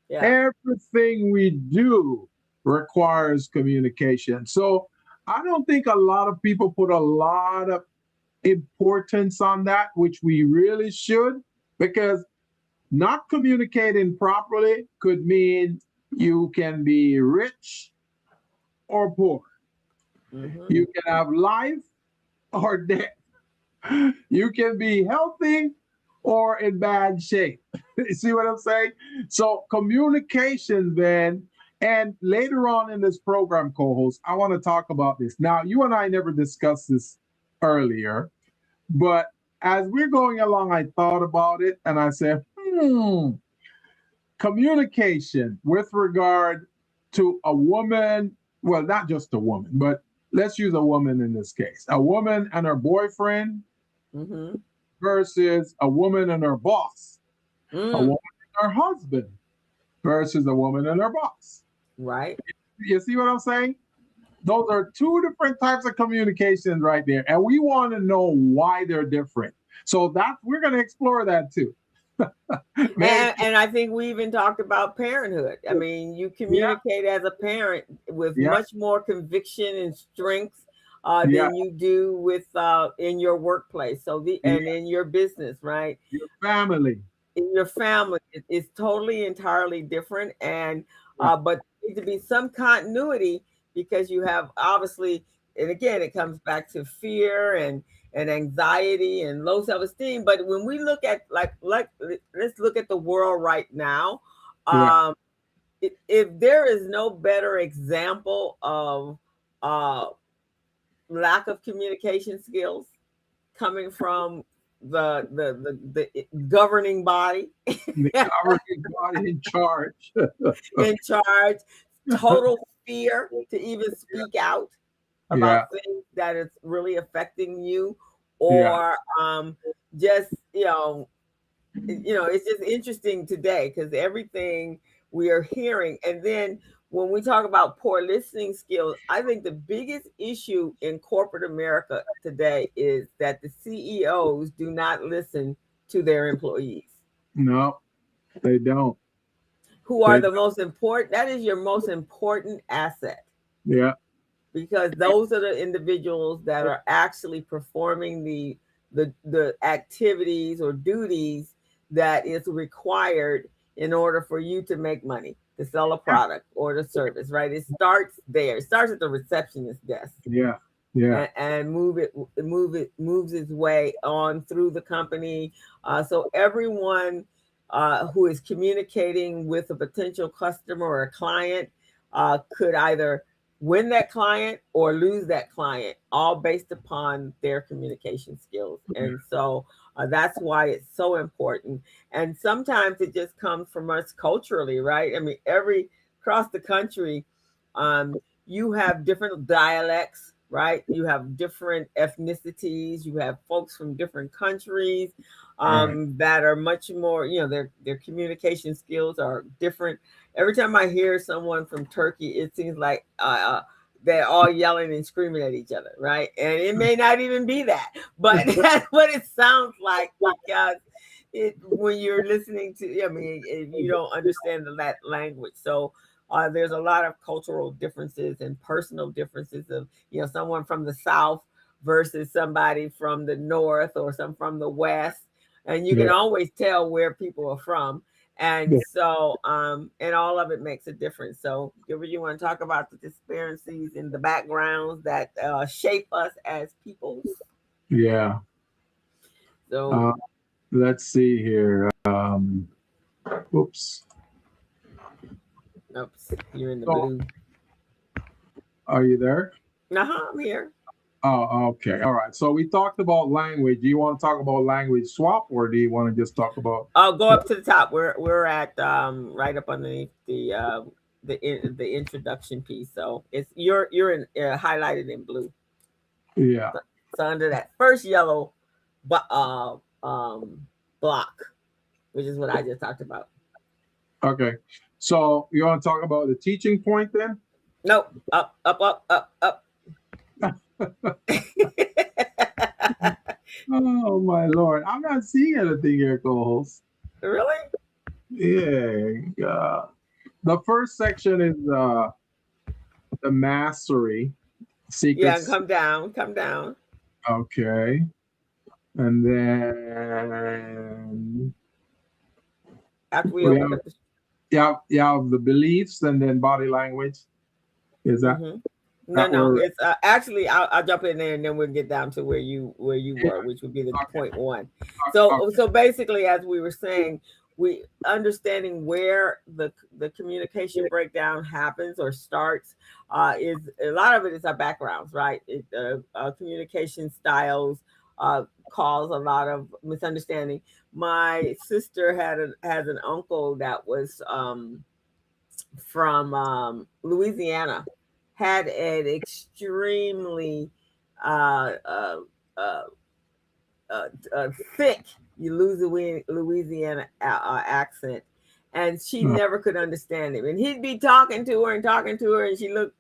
Yeah. Everything we do requires communication. So I don't think a lot of people put a lot of importance on that, which we really should, because not communicating properly could mean you can be rich or poor. Mm-hmm. You can have life or death. You can be healthy or in bad shape. You see what I'm saying? So communication then, and later on in this program, co-host, I want to talk about this. Now, you and I never discussed this earlier, but as we're going along, I thought about it and I said, communication with regard to a woman, well, not just a woman, but let's use a woman in this case, a woman and her boyfriend Mm-hmm. versus a woman and her boss, a woman and her husband versus a woman and her boss. Right. You see what I'm saying? Those are two different types of communication right there. And we want to know why they're different. So that we're going to explore that too. And I think we even talked about parenthood. I mean, you Yeah, communicate as a parent with yeah, much more conviction and strength yeah, than you do with in your workplace. So yeah. and in your business, right? Your family. In your family, it's totally entirely different. And Yeah, but there needs to be some continuity because you have obviously, and again, it comes back to fear and anxiety and low self-esteem. But when we look at like let's look at the world right now. yeah, um if there is no better example of uh lack of communication skills coming from the governing body The governing body in charge. in charge, total fear to even speak out Yeah, about things that is really affecting you, yeah, or just it's just interesting today because everything we are hearing. And then when we talk about poor listening skills, I think the biggest issue in corporate America today is that the CEOs do not listen to their employees, no, they don't. who are They, the most important. That is your most important asset, yeah, because those are the individuals that are actually performing the activities or duties that is required in order for you to make money, to sell a product or the service, right? It starts there. It starts at the receptionist desk, yeah, yeah, and moves its way on through the company. So everyone who is communicating with a potential customer or a client could either win that client or lose that client, all based upon their communication skills. And so that's why it's so important. And sometimes it just comes from us culturally, right? I mean, every across the country, you have different dialects, right? You have different ethnicities. You have folks from different countries right. that are much more, their communication skills are different. Every time I hear someone from Turkey, it seems like they're all yelling and screaming at each other, right? And it may not even be that, but that's what it sounds like, because when you're listening to, I mean, you don't understand that language. So there's a lot of cultural differences and personal differences of, someone from the South versus somebody from the North or some from the West. And you can Yeah, always tell where people are from. And yeah, so, and all of it makes a difference. So, Gilbert, you want to talk about the disparities in the backgrounds that shape us as peoples? yeah. So, Uh, let's see here. Oops. oops, you're in the So, blue. are you there? I'm here. Oh, okay. All right. So we talked about language. Do you want to talk about language swap, or do you want to just talk about? I'll go up to the top. We're at right up underneath the introduction piece. So it's you're in highlighted in blue. Yeah. So under that first yellow, but block, which is what I just talked about. Okay. So you want to talk about the teaching point then? Nope. Up, up, up, up, up. Oh my lord, I'm not seeing anything here, co-host. Really? Yeah. The first section is the mastery Yeah. secrets. Come down. Come down. Okay. And then After we we open have up the. the beliefs and then body language. Is that Mm-hmm. No, that no. were It's actually I'll jump in there and then we'll get down to where you yeah, were, which would be the okay, point one. okay, So basically, as we were saying, we understanding where the communication breakdown happens or starts is a lot of it is our backgrounds, right? Communication styles cause a lot of misunderstanding. My sister has an uncle that was from Louisiana, had an extremely uh, uh, uh, thick Louisiana accent, and she uh, never could understand him. And he'd be talking to her, and she looked.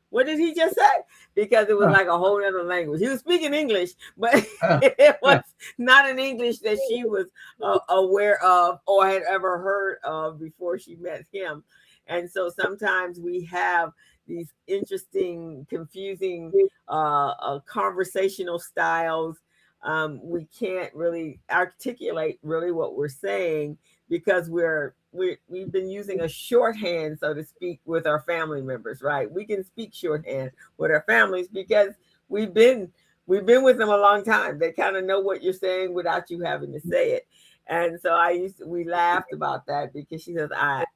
What did he just say? Because it was like a whole other language. He was speaking English, but it was not an English that she was aware of or had ever heard of before she met him. And so sometimes we have these interesting, confusing conversational styles. We can't really articulate really what we're saying because we've been using a shorthand, so to speak, with our family members, right? We can speak shorthand with our families because we've been with them a long time. They kind of know what you're saying without you having to say it. And so we laughed about that because she says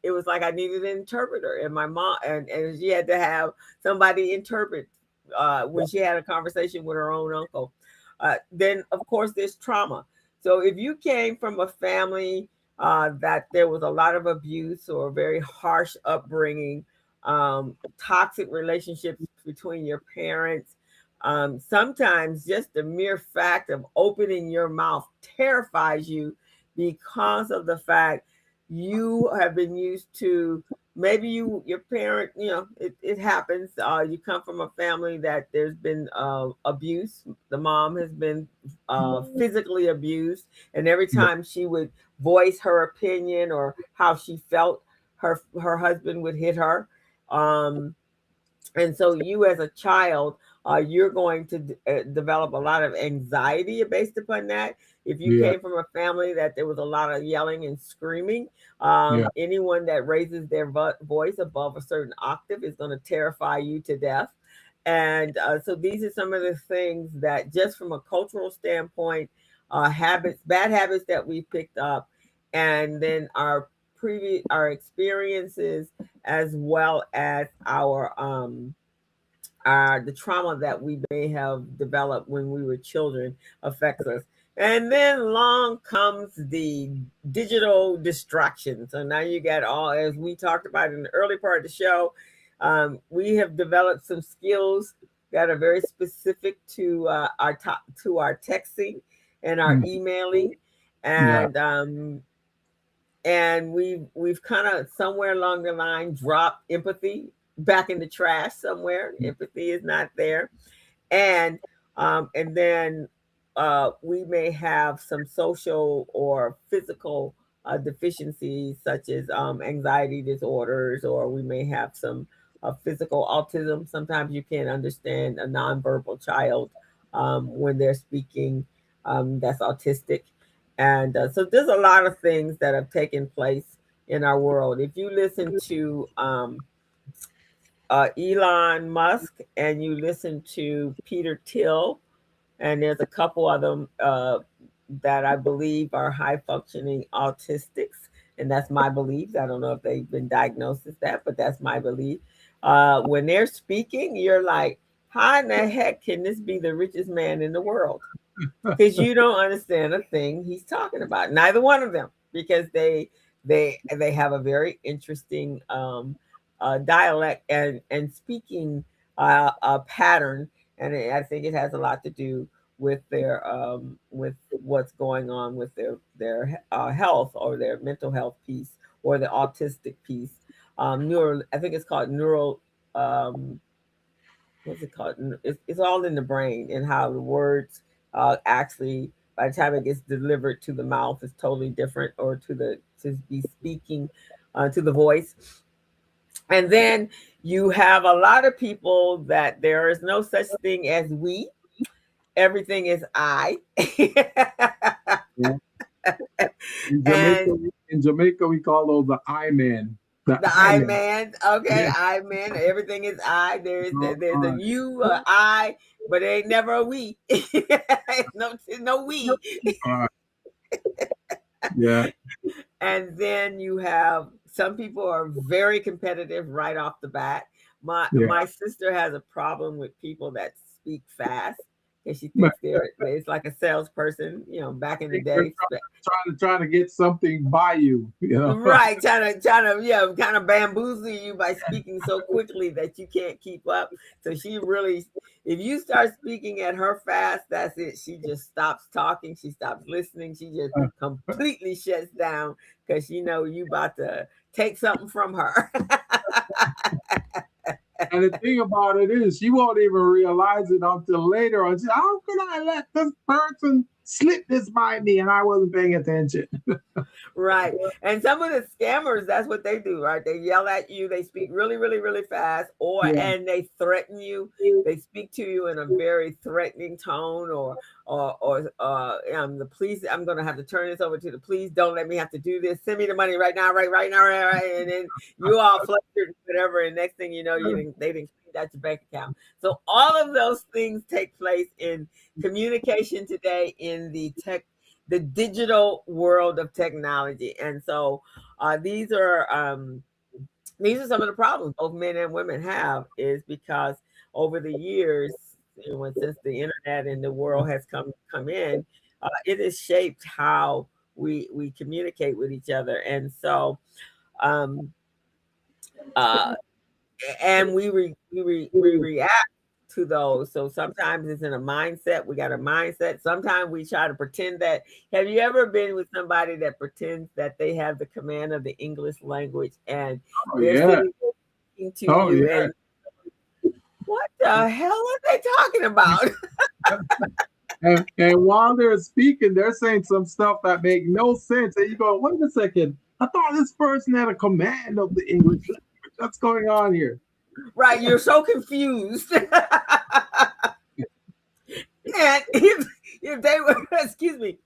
it was like I needed an interpreter, and my mom and she had to have somebody interpret when she had a conversation with her own uncle. Then of course there's trauma. So if you came from a family that there was a lot of abuse or very harsh upbringing, toxic relationships between your parents, sometimes just the mere fact of opening your mouth terrifies you because of the fact you have been used to, maybe your parent, it happens, you come from a family that there's been abuse. The mom has been physically abused, and every Yeah. time she would voice her opinion or how she felt, her husband would hit her. um and so you as a child, you're going to develop a lot of anxiety based upon that. If you Yeah. came from a family that there was a lot of yelling and screaming, Yeah. anyone that raises their voice above a certain octave is going to terrify you to death. And so these are some of the things that, just from a cultural standpoint, habits, bad habits that we picked up, and then our experiences, as well as the trauma that we may have developed when we were children, affects us. And then along comes the digital distraction. So now you got all, as we talked about in the early part of the show, we have developed some skills that are very specific to to our texting and our Mm. emailing, Yeah. and we've kind of somewhere along the line dropped empathy back in the trash somewhere. Empathy is not there. And then we may have some social or physical deficiencies, such as anxiety disorders, or we may have some physical autism. Sometimes you can't understand a nonverbal child when they're speaking, that's autistic. And so there's a lot of things that have taken place in our world. If you listen to Elon Musk, and you listen to Peter Thiel, and there's a couple of them that I believe are high functioning autistics, and that's my beliefs. I don't know if they've been diagnosed as that, but that's my belief. When they're speaking, you're like, how in the heck can this be the richest man in the world? Because you don't understand a thing he's talking about. Neither one of them, because they have a very interesting dialect and speaking pattern, and I think it has a lot to do with what's going on with their health, or their mental health piece, or the autistic piece. Neural, I think it's called neural. Um, what's it called? It's all in the brain, and how the words actually, by the time it gets delivered to the mouth, is totally different, or to be speaking to the voice. And then you have a lot of people that there is no such thing as we. Everything is I. Yeah. In Jamaica, And we call those the I men. The the I I men. man, okay, Yeah. I man, everything is I. There's a Uh, you, I, but it ain't never a we. No we. uh, yeah. And then you have some people are very competitive right off the bat. Yeah. My sister has a problem with people that speak fast, because she But thinks it's like a salesperson, back in the they're day. trying to get something by you. You know. Right, trying to, yeah, kind of bamboozle you by speaking so quickly that you can't keep up. So she really, if you start speaking at her fast, that's it. She just stops talking. She stops listening. She just completely shuts down, because you about to take something from her. And the thing about it is, you won't even realize it until later on. Say, how could I let this person slip this by me and I wasn't paying attention? Right. And some of the scammers, that's what they do, right? They yell at you, they speak really, really, really fast, Yeah. and they threaten you. They speak to you in a very threatening tone, or the police, I'm gonna have to turn this over to the police. Don't let me have to do this. Send me the money right now, right now, right. And then you all flustered, whatever, and next thing you know, they didn't clean out your bank account. So all of those things take place in communication today, in the digital world of technology. And so these are some of the problems both men and women have, is because over the years, since the internet and the world has come in, it has shaped how we communicate with each other. And so um uh and we react to those. So sometimes it's in a mindset. We got a mindset. Sometimes we try to pretend that. Have you ever been with somebody that pretends that they have the command of the English language and Oh they're yeah. sitting there to Oh you yeah. and what the hell are they talking about? And while they're speaking, they're saying some stuff that make no sense. And you go, wait a second. I thought this person had a command of the English language. What's going on here? Right, you're so confused. And if they were, excuse me,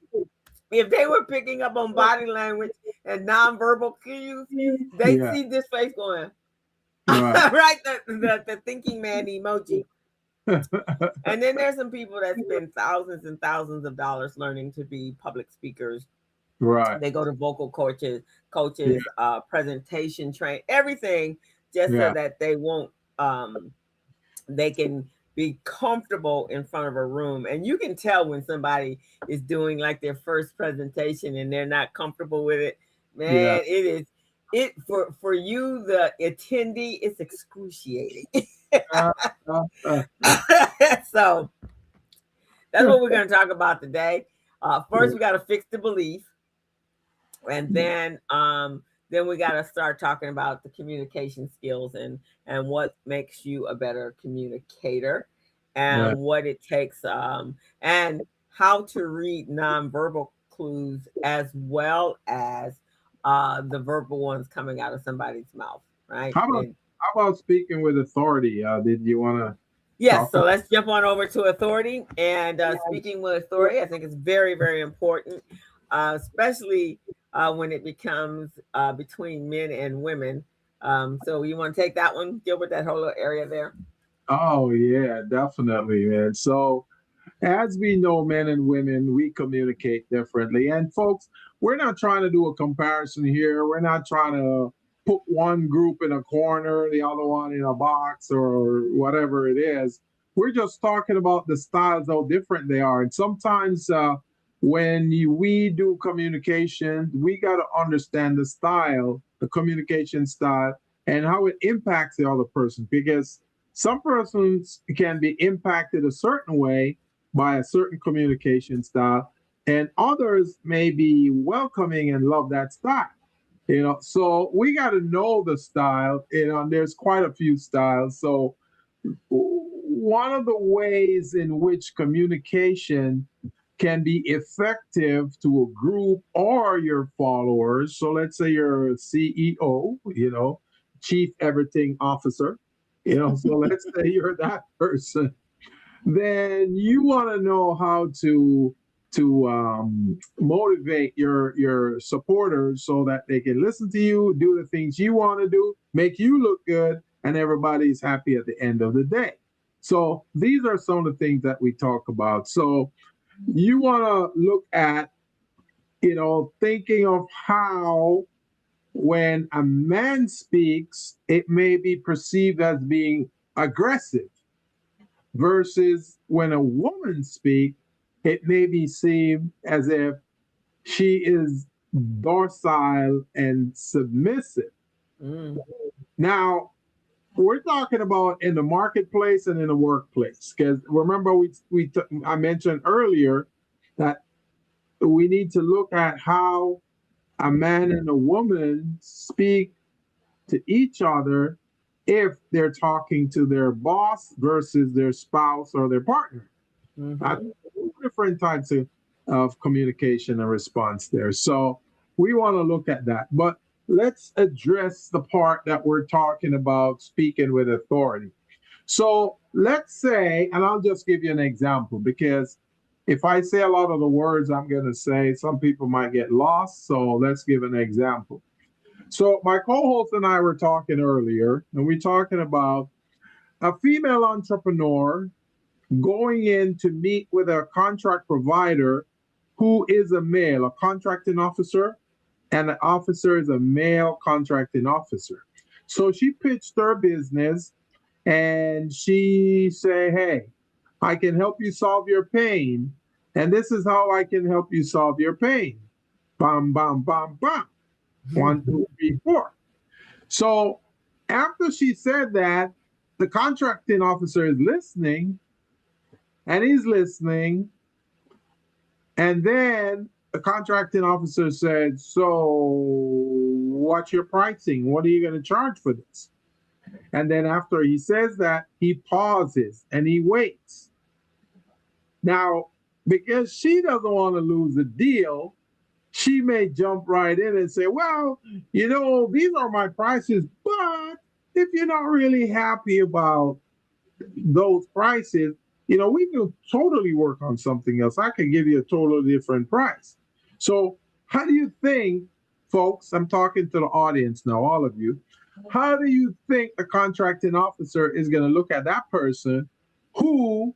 if they were picking up on body language and nonverbal cues, they'd Yeah. see this face going, Right. right, the thinking man emoji. And then there's some people that spend thousands and thousands of dollars learning to be public speakers. Right. They go to vocal Yeah. coaches, presentation train, everything, just so Yeah. that they won't they can be comfortable in front of a room. And you can tell when somebody is doing like their first presentation and they're not comfortable with it. Yeah. Man, it is it for you, the attendee, it's excruciating. Uh, uh. So that's what we're going to talk about today. First, we got to fix the belief, and then we got to start talking about the communication skills and what makes you a better communicator, Right. and what it takes, and how to read nonverbal clues as well as the verbal ones coming out of somebody's mouth, right? How about And how about speaking with authority? Did you want to yes, talk so about? let's jump on over to authority. And speaking with authority, I think it's very, very important, especially when it becomes between men and women. So you want to take that one, Gilbert, that whole little area there? Oh yeah, definitely, man. So as we know, men and women, we communicate differently. And folks, we're not trying to do a comparison here. We're not trying to put one group in a corner, the other one in a box, or whatever it is. We're just talking about the styles, how different they are. And sometimes we do communication, we got to understand the style, the communication style, and how it impacts the other person. Because some persons can be impacted a certain way by a certain communication style, and others may be welcoming and love that style. So we got to know the style. And there's quite a few styles. So one of the ways in which communication can be effective to a group or your followers. So let's say you're a CEO, chief everything officer. So let's say you're that person, then you want to know how to motivate your supporters so that they can listen to you, do the things you want to do, make you look good, and everybody's happy at the end of the day. So these are some of the things that we talk about. So you want to look at, thinking of how when a man speaks, it may be perceived as being aggressive versus when a woman speaks, it may be seen as if she is docile and submissive. Mm. Now, we're talking about in the marketplace and in the workplace, because remember I mentioned earlier that we need to look at how a man and a woman speak to each other if they're talking to their boss versus their spouse or their partner. Mm-hmm. Different types of communication and response there. So we want to look at that. But let's address the part that we're talking about speaking with authority. So let's say, and I'll just give you an example because if I say a lot of the words I'm going to say, some people might get lost. So let's give an example. So my co-host and I were talking earlier, and we're talking about a female entrepreneur going in to meet with a contract provider who is a male, a contracting officer, and the officer is a male contracting officer. So she pitched her business and she say, hey, I can help you solve your pain, And this is how I can help you solve your pain. Bam, bam, bam, bam. 1, 2, 3, 4. So after she said that, the contracting officer is listening, and he's listening. And then the contracting officer said, so what's your pricing? What are you going to charge for this? And then after he says that, he pauses and he waits. Now, because she doesn't want to lose the deal, she may jump right in and say, well, these are my prices, but if you're not really happy about those prices, we can totally work on something else. I can give you a totally different price. So how do you think, folks, I'm talking to the audience now, all of you, how do you think the contracting officer is going to look at that person who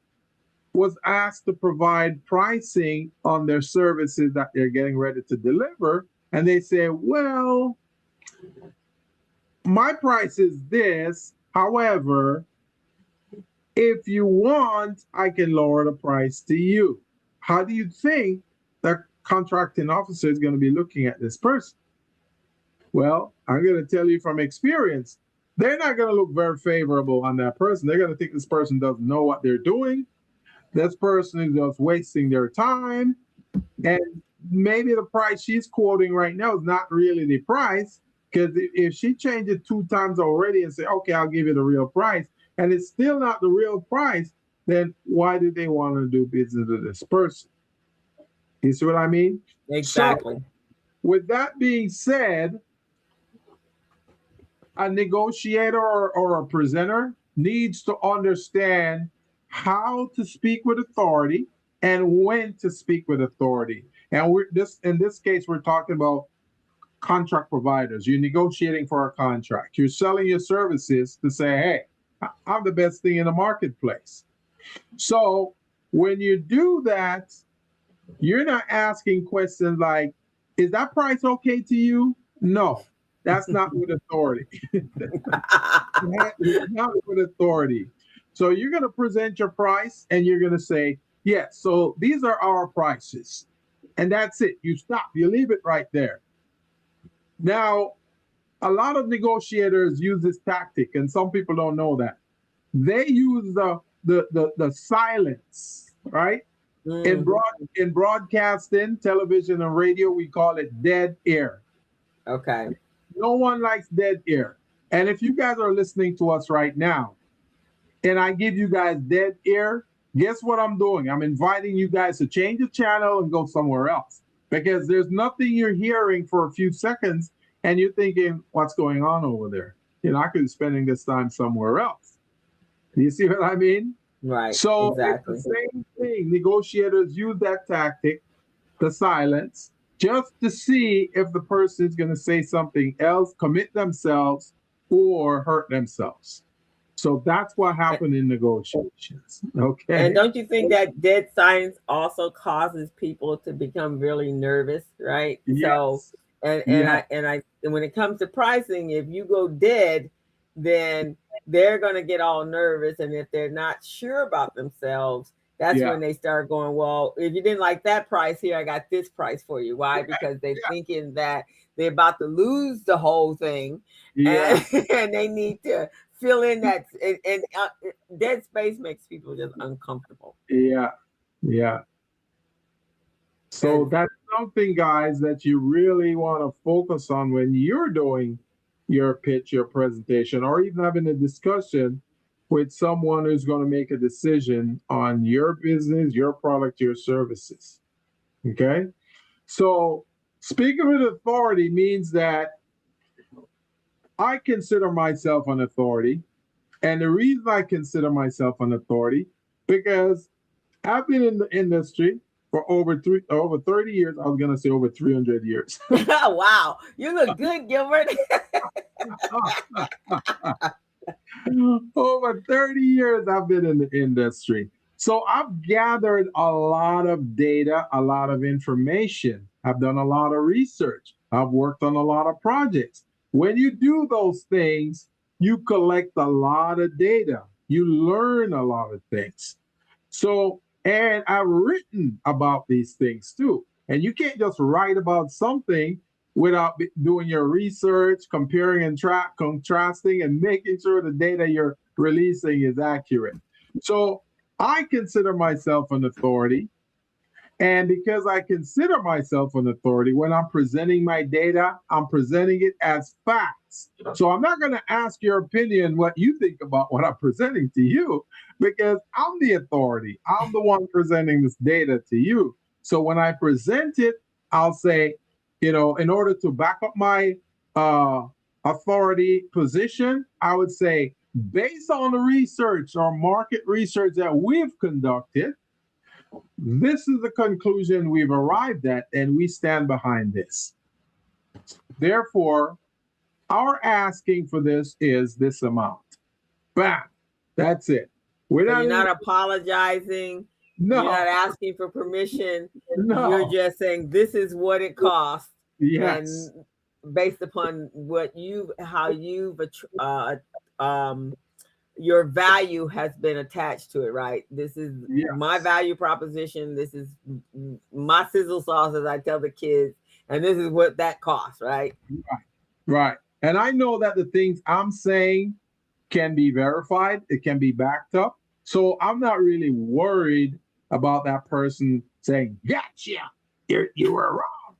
was asked to provide pricing on their services that they're getting ready to deliver? And they say, well, my price is this. However, if you want, I can lower the price to you. How do you think the contracting officer is going to be looking at this person? Well, I'm going to tell you from experience, they're not going to look very favorable on that person. They're going to think this person doesn't know what they're doing. This person is just wasting their time. And maybe the price she's quoting right now is not really the price, because if she changed it 2 times already and say, okay, I'll give you the real price, and it's still not the real price, then why do they want to do business with this person? You see what I mean? Exactly. So, with that being said, a negotiator or a presenter needs to understand how to speak with authority and when to speak with authority. And in this case, we're talking about contract providers. You're negotiating for a contract. You're selling your services to say, hey, I'm the best thing in the marketplace. So when you do that, you're not asking questions like, is that price okay to you? No, that's not with authority. It's not with authority. So you're going to present your price and you're going to say, yes, so these are our prices. And that's it. You stop, you leave it right there. Now, a lot of negotiators use this tactic, and some people don't know that. They use the silence, right? In broadcasting, television, and radio, we call it dead air. Okay. No one likes dead air. And if you guys are listening to us right now, and I give you guys dead air, guess what I'm doing? I'm inviting you guys to change the channel and go somewhere else, because there's nothing you're hearing for a few seconds, and you're thinking, what's going on over there? I could be spending this time somewhere else. Do you see what I mean? Right. So exactly. It's the same thing. Negotiators use that tactic, the silence, just to see if the person is going to say something else, commit themselves, or hurt themselves. So that's what happened in negotiations. Okay. And don't you think that dead silence also causes people to become really nervous, right? Yes. So and when it comes to pricing, if you go dead, then they're going to get all nervous, and if they're not sure about themselves, that's when they start going, well, if you didn't like that price, here I got this price for you. Why? Because they're thinking that they're about to lose the whole thing, and they need to fill in that, and dead space makes people just uncomfortable. Yeah. So that's something, guys, that you really want to focus on when you're doing your pitch, your presentation, or even having a discussion with someone who's going to make a decision on your business, your product, your services. Okay? So speaking with authority means that I consider myself an authority. And the reason I consider myself an authority, because I've been in the industry for over 30 years. I was going to say over 300 years. Wow. You look good, Gilbert. Over 30 years I've been in the industry. So I've gathered a lot of data, a lot of information. I've done a lot of research. I've worked on a lot of projects. When you do those things, you collect a lot of data. You learn a lot of things. So And I've written about these things too. And you can't just write about something without doing your research, comparing and contrasting, and making sure the data you're releasing is accurate. So I consider myself an authority. And because I consider myself an authority, when I'm presenting my data, I'm presenting it as facts. So I'm not going to ask your opinion, what you think about what I'm presenting to you, because I'm the authority. I'm the one presenting this data to you. So when I present it, I'll say, in order to back up my authority position, I would say, based on the research or market research that we've conducted, this is the conclusion we've arrived at, and we stand behind this. Therefore, our asking for this is this amount. Bam. That's it. So you're not apologizing. No. You're not asking for permission. No. You're just saying this is what it costs. Yes. And based upon your value has been attached to it, right? This is my value proposition. This is my sizzle sauce, as I tell the kids, and this is what that costs, right? Right. And I know that the things I'm saying can be verified. It can be backed up. So I'm not really worried about that person saying, gotcha, you were wrong,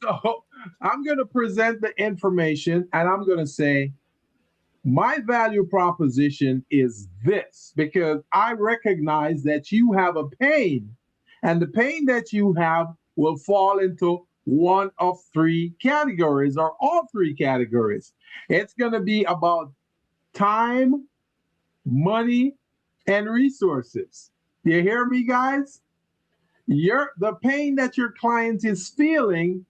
So I'm going to present the information, and I'm going to say, my value proposition is this, because I recognize that you have a pain, and the pain that you have will fall into one of three categories, or all three categories. It's going to be about time, money, and resources. Do you hear me, guys? The pain that your client is feeling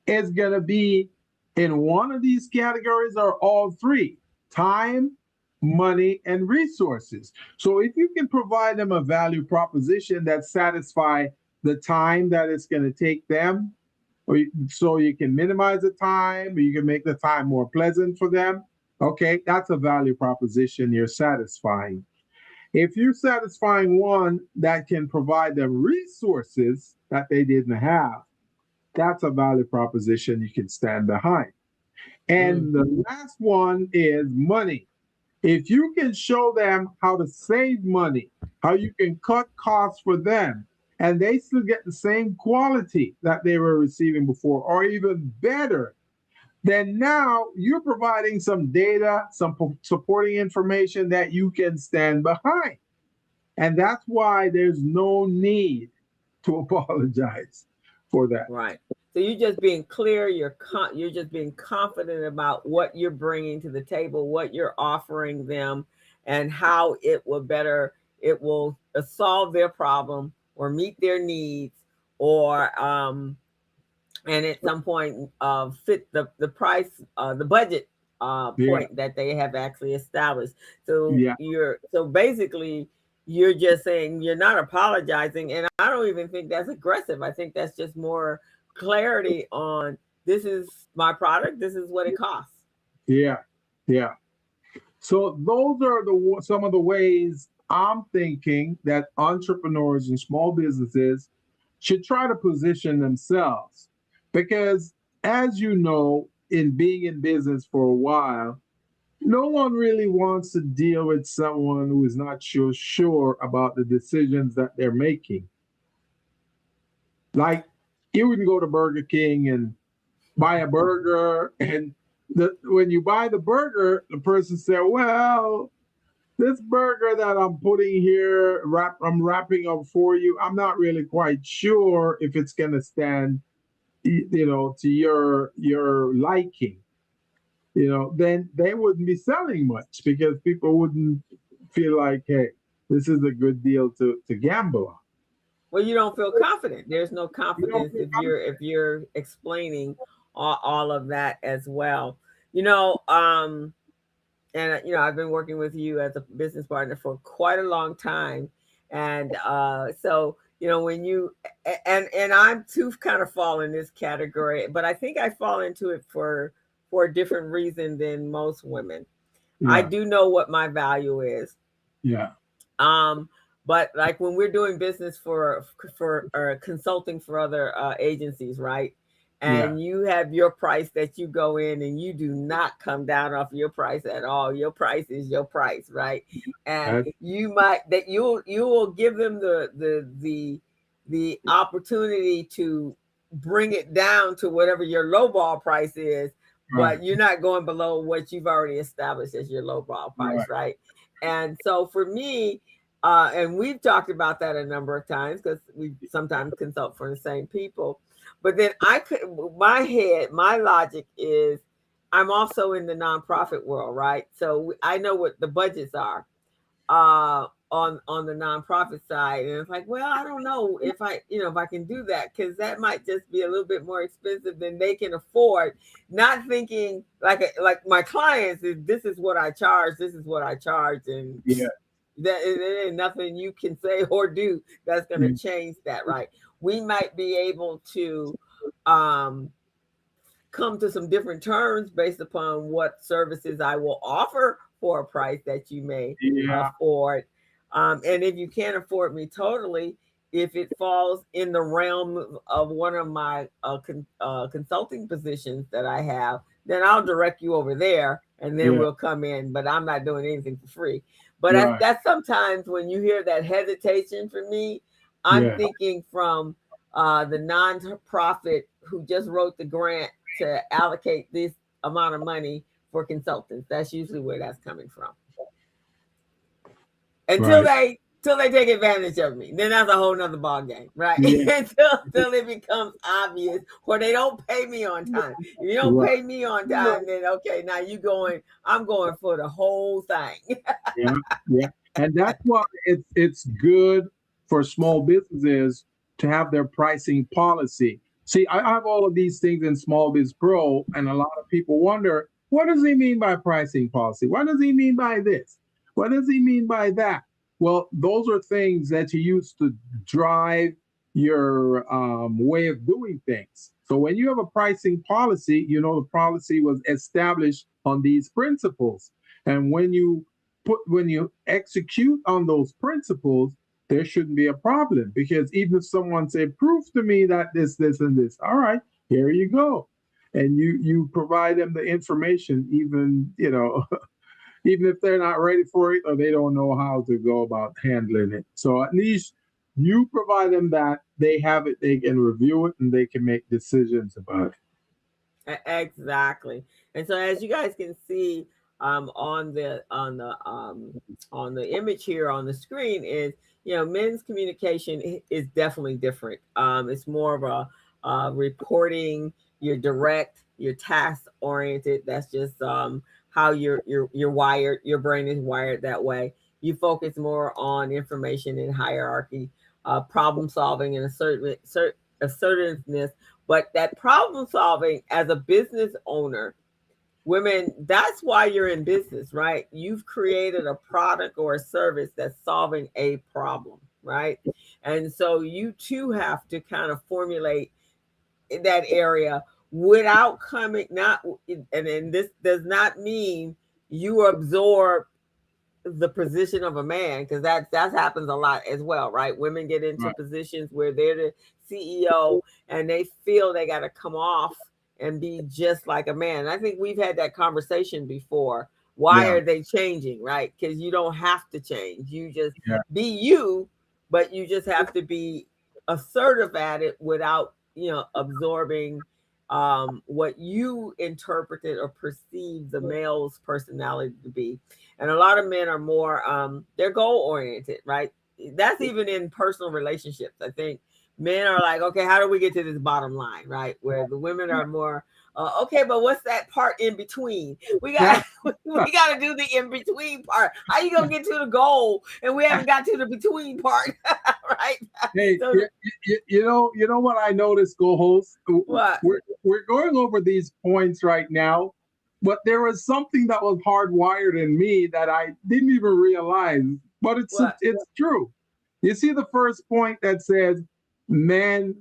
is going to be in one of these categories or all three: time, money, and resources. So if you can provide them a value proposition that satisfies the time that it's going to take them, so you can minimize the time, or you can make the time more pleasant for them, okay, that's a value proposition you're satisfying. If you're satisfying one that can provide them resources that they didn't have, that's a value proposition you can stand behind. And the last one is money. If you can show them how to save money, how you can cut costs for them, and they still get the same quality that they were receiving before, or even better, then now you're providing some data, some supporting information that you can stand behind. And that's why there's no need to apologize for that. Right. So you're just being clear. You're just being confident about what you're bringing to the table, what you're offering them, and how it will solve their problem or meet their needs, or and at some point fit the price, the budget point that they have actually established. So basically you're just saying, you're not apologizing, and I don't even think that's aggressive. I think that's just more clarity on, this is my product, this is what it costs. Yeah. So those are some of the ways I'm thinking that entrepreneurs and small businesses should try to position themselves. Because as you know, in being in business for a while, no one really wants to deal with someone who is not sure about the decisions that they're making. Like, you wouldn't go to Burger King and buy a burger, and when you buy the burger, the person said, well, this burger that I'm putting here, I'm wrapping up for you, I'm not really quite sure if it's going to stand, to your liking. Then they wouldn't be selling much, because people wouldn't feel like, hey, this is a good deal to gamble on. Well, you don't feel confident. There's no confidence if you're explaining all of that as well. And I've been working with you as a business partner for quite a long time, and so when you and I'm too kind of fall in this category, but I think I fall into it for a different reason than most women. I do know what my value is. Yeah. But like when we're doing business for consulting for other agencies, right? Yeah. And you have your price that you go in and you do not come down off your price at all. Your price is your price, right? And That's you might that you will give them the opportunity to bring it down to whatever your lowball price is, right. but you're not going below what you've already established as your lowball price, Right. right? And so for me, and we've talked about that a number of times because we sometimes consult for the same people. But then I could, my logic is I'm also in the nonprofit world, right? So I know what the budgets are on the nonprofit side, and it's like, well, I don't know if if I can do that because that might just be a little bit more expensive than they can afford. Not thinking like my clients is this is what I charge, this is what I charge, and Yeah. that there ain't nothing you can say or do that's going to Yeah. change that, right? We might be able to um come to some different terms based upon what services I will offer for a price that you may Yeah. afford. And if you can't afford me totally, if it falls in the realm of one of my consulting positions that I have, then I'll direct you over there and then Yeah. we'll come in. But I'm not doing anything for free. But Right. that's sometimes when you hear that hesitation from me, I'm Yeah. thinking from the nonprofit who just wrote the grant to allocate this amount of money for consultants. That's usually where that's coming from. Until Right. they take advantage of me, then that's a whole nother ball game, right? Yeah. until it becomes obvious, or they don't pay me on time. If you don't Right. pay me on time, then okay, now you going. I'm going for the whole thing. Yeah. Yeah. And that's why it's good for small businesses to have their pricing policy. See, I have all of these things in Small Biz Pro, and a lot of people wonder, what does he mean by pricing policy? What does he mean by this? What does he mean by that? Well, those are things that you use to drive your way of doing things. So when you have a pricing policy, you know the policy was established on these principles. And when you execute on those principles, there shouldn't be a problem because even if someone say, prove to me that this, and this, all right, here you go. And you provide them the information, even, even if they're not ready for it or they don't know how to go about handling it. So at least you provide them that they have it, they can review it, and they can make decisions about Exactly. And so as you guys can see on the image here on the screen is men's communication is definitely different. It's more of a reporting. You're direct. You're task oriented. That's just how you're wired. Your brain is wired that way. You focus more on information and hierarchy, problem solving, and assertiveness. But that problem solving as a business owner, women, that's why you're in business, right? You've created a product or a service that's solving a problem, right? And so you too have to kind of formulate in that area without coming, not, and this does not mean you absorb the position of a man, because that happens a lot as well, right? Women get it. into Right. positions where they're the CEO and they feel they got to come off and be just like a man. I think we've had that conversation before. Why Yeah. are they changing, right? Because you don't have to change. You just Yeah. be you, but you just have to be assertive at it without absorbing what you interpreted or perceived the male's personality to be. And a lot of men are more they're goal oriented, right? That's even in personal relationships. I think men are like, okay, how do we get to this bottom line, right? Where the women are more okay, but what's that part in between? We Yeah. got we got to do the in between part. How you gonna get to the goal and we haven't got to the between part, right? Hey, So you know what I noticed, co-host? what? We're going over these points right now, but there was something that was hardwired in me that I didn't even realize. But What? it's true. You see the first point that says men,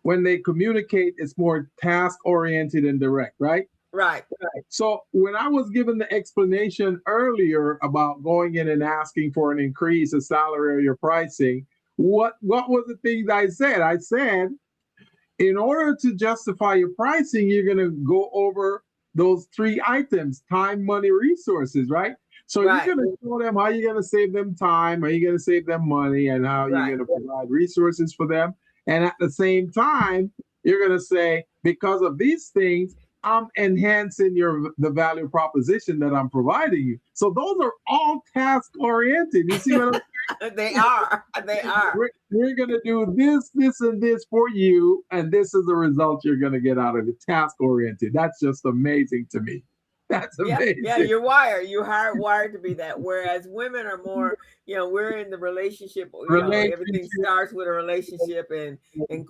when they communicate, it's more task oriented and direct, right? Right. So when I was given the explanation earlier about going in and asking for an increase of salary or your pricing, what was the things I said? I said, in order to justify your pricing, you're going to go over those three items: time, money, resources, right? So you're Right. going to show them how you're going to save them time, how you're going to save them money, and how you're Right. going to provide resources for them. And at the same time, you're going to say, because of these things, I'm enhancing the value proposition that I'm providing you. So those are all task oriented. You see what I'm They are. They are. we're going to do this, this, and this for you. And this is the result you're going to get out of it. Task oriented. That's just amazing to me. That's Yeah, yeah, amazing. you're wired. You're hardwired to be that. Whereas women are more, we're in the relationship. Everything Relationship. starts with a relationship and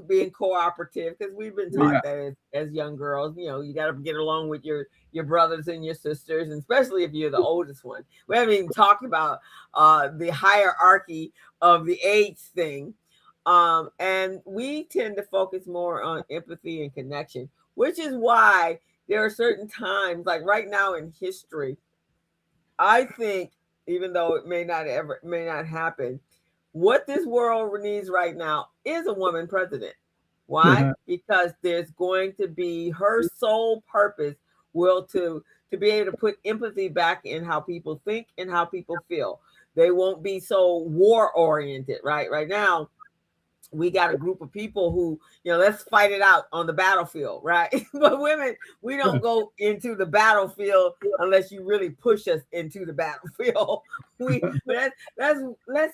being cooperative because we've been Yeah. taught that as young girls. You got to get along with your brothers and your sisters, and especially if you're the oldest one. We haven't even talked about the hierarchy of the age thing, and we tend to focus more on empathy and connection, which is why there are certain times, like right now in history, I think, even though it may not happen, what this world needs right now is a woman president. Why? Because there's going to be her sole purpose will to be able to put empathy back in how people think and how people feel. They won't be so war oriented, right? Right now, we got a group of people who, let's fight it out on the battlefield, right? But women, we don't go into the battlefield unless you really push us into the battlefield. Let's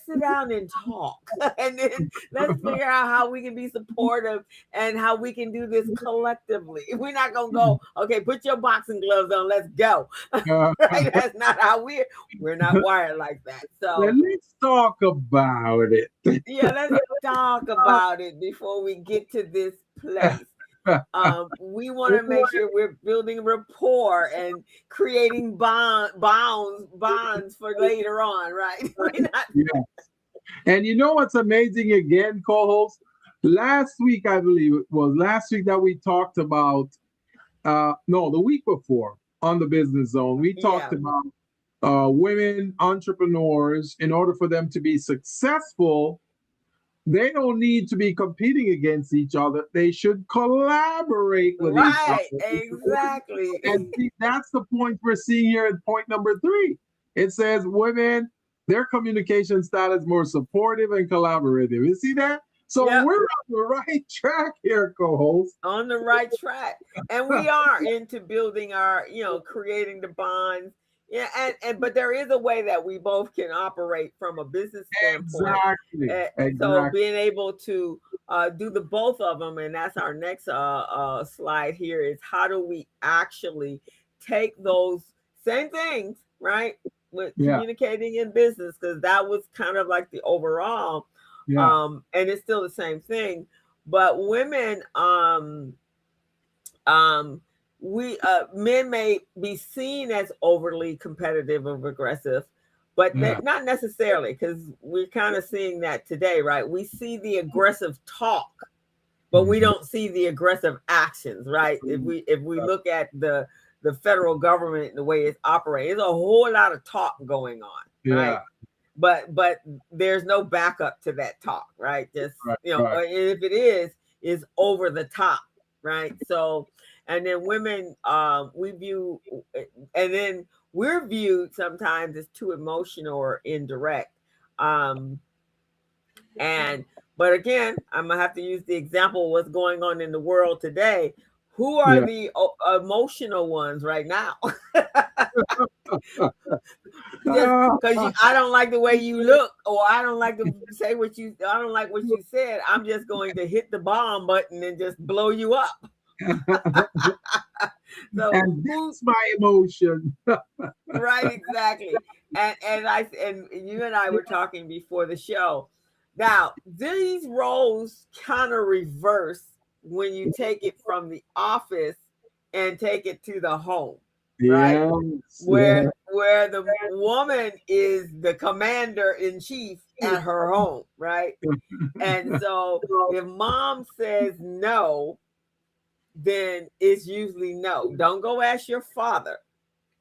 sit down and talk, and then let's figure out how we can be supportive and how we can do this collectively. We're not gonna go, okay, put your boxing gloves on, let's go. Right? That's not how we're not wired like that. So Let's talk about it. yeah, let's talk about it before we get to this place. We want to make sure we're building rapport and creating bonds for later on, right? We're not. Yeah. And you know what's amazing again, co-host? Last week, I believe it was last week that we talked about, no, the week before on the Business Zone, we talked Yeah. about women entrepreneurs. In order for them to be successful, they don't need to be competing against each other. They should collaborate with each Right, other. exactly. And see, that's the point we're seeing here at point number 3. It says women, their communication style is more supportive and collaborative. You see that? So Yep. we're on the right track here, co-host. On the right track. And we are into building our, creating the bonds. Yeah, but there is a way that we both can operate from a business standpoint. Exactly. So being able to do the both of them, and that's our next slide here, is how do we actually take those same things, right, with communicating in business, because that was kind of like the overall, and it's still the same thing. But women, we men may be seen as overly competitive or aggressive, but not necessarily, because we're kind of seeing that today, right? We see the aggressive talk, but we don't see the aggressive actions, right? If we look at the federal government and the way it's operating, there's a whole lot of talk going on, right? But there's no backup to that talk, right? Just if it is over the top, right? So. And then women, we're viewed sometimes as too emotional or indirect. But again, I'm gonna have to use the example of what's going on in the world today. Who are the emotional ones right now? Because I don't like the way you look, or I don't like to say I don't like what you said. I'm just going to hit the bomb button and just blow you up. So and that's my emotion. Right, exactly. And you and I were talking before the show. Now, these roles kind of reverse when you take it from the office and take it to the home. Right? Where the woman is the commander in chief at her home, right? And so if mom says no, then it's usually no. Don't go ask your father.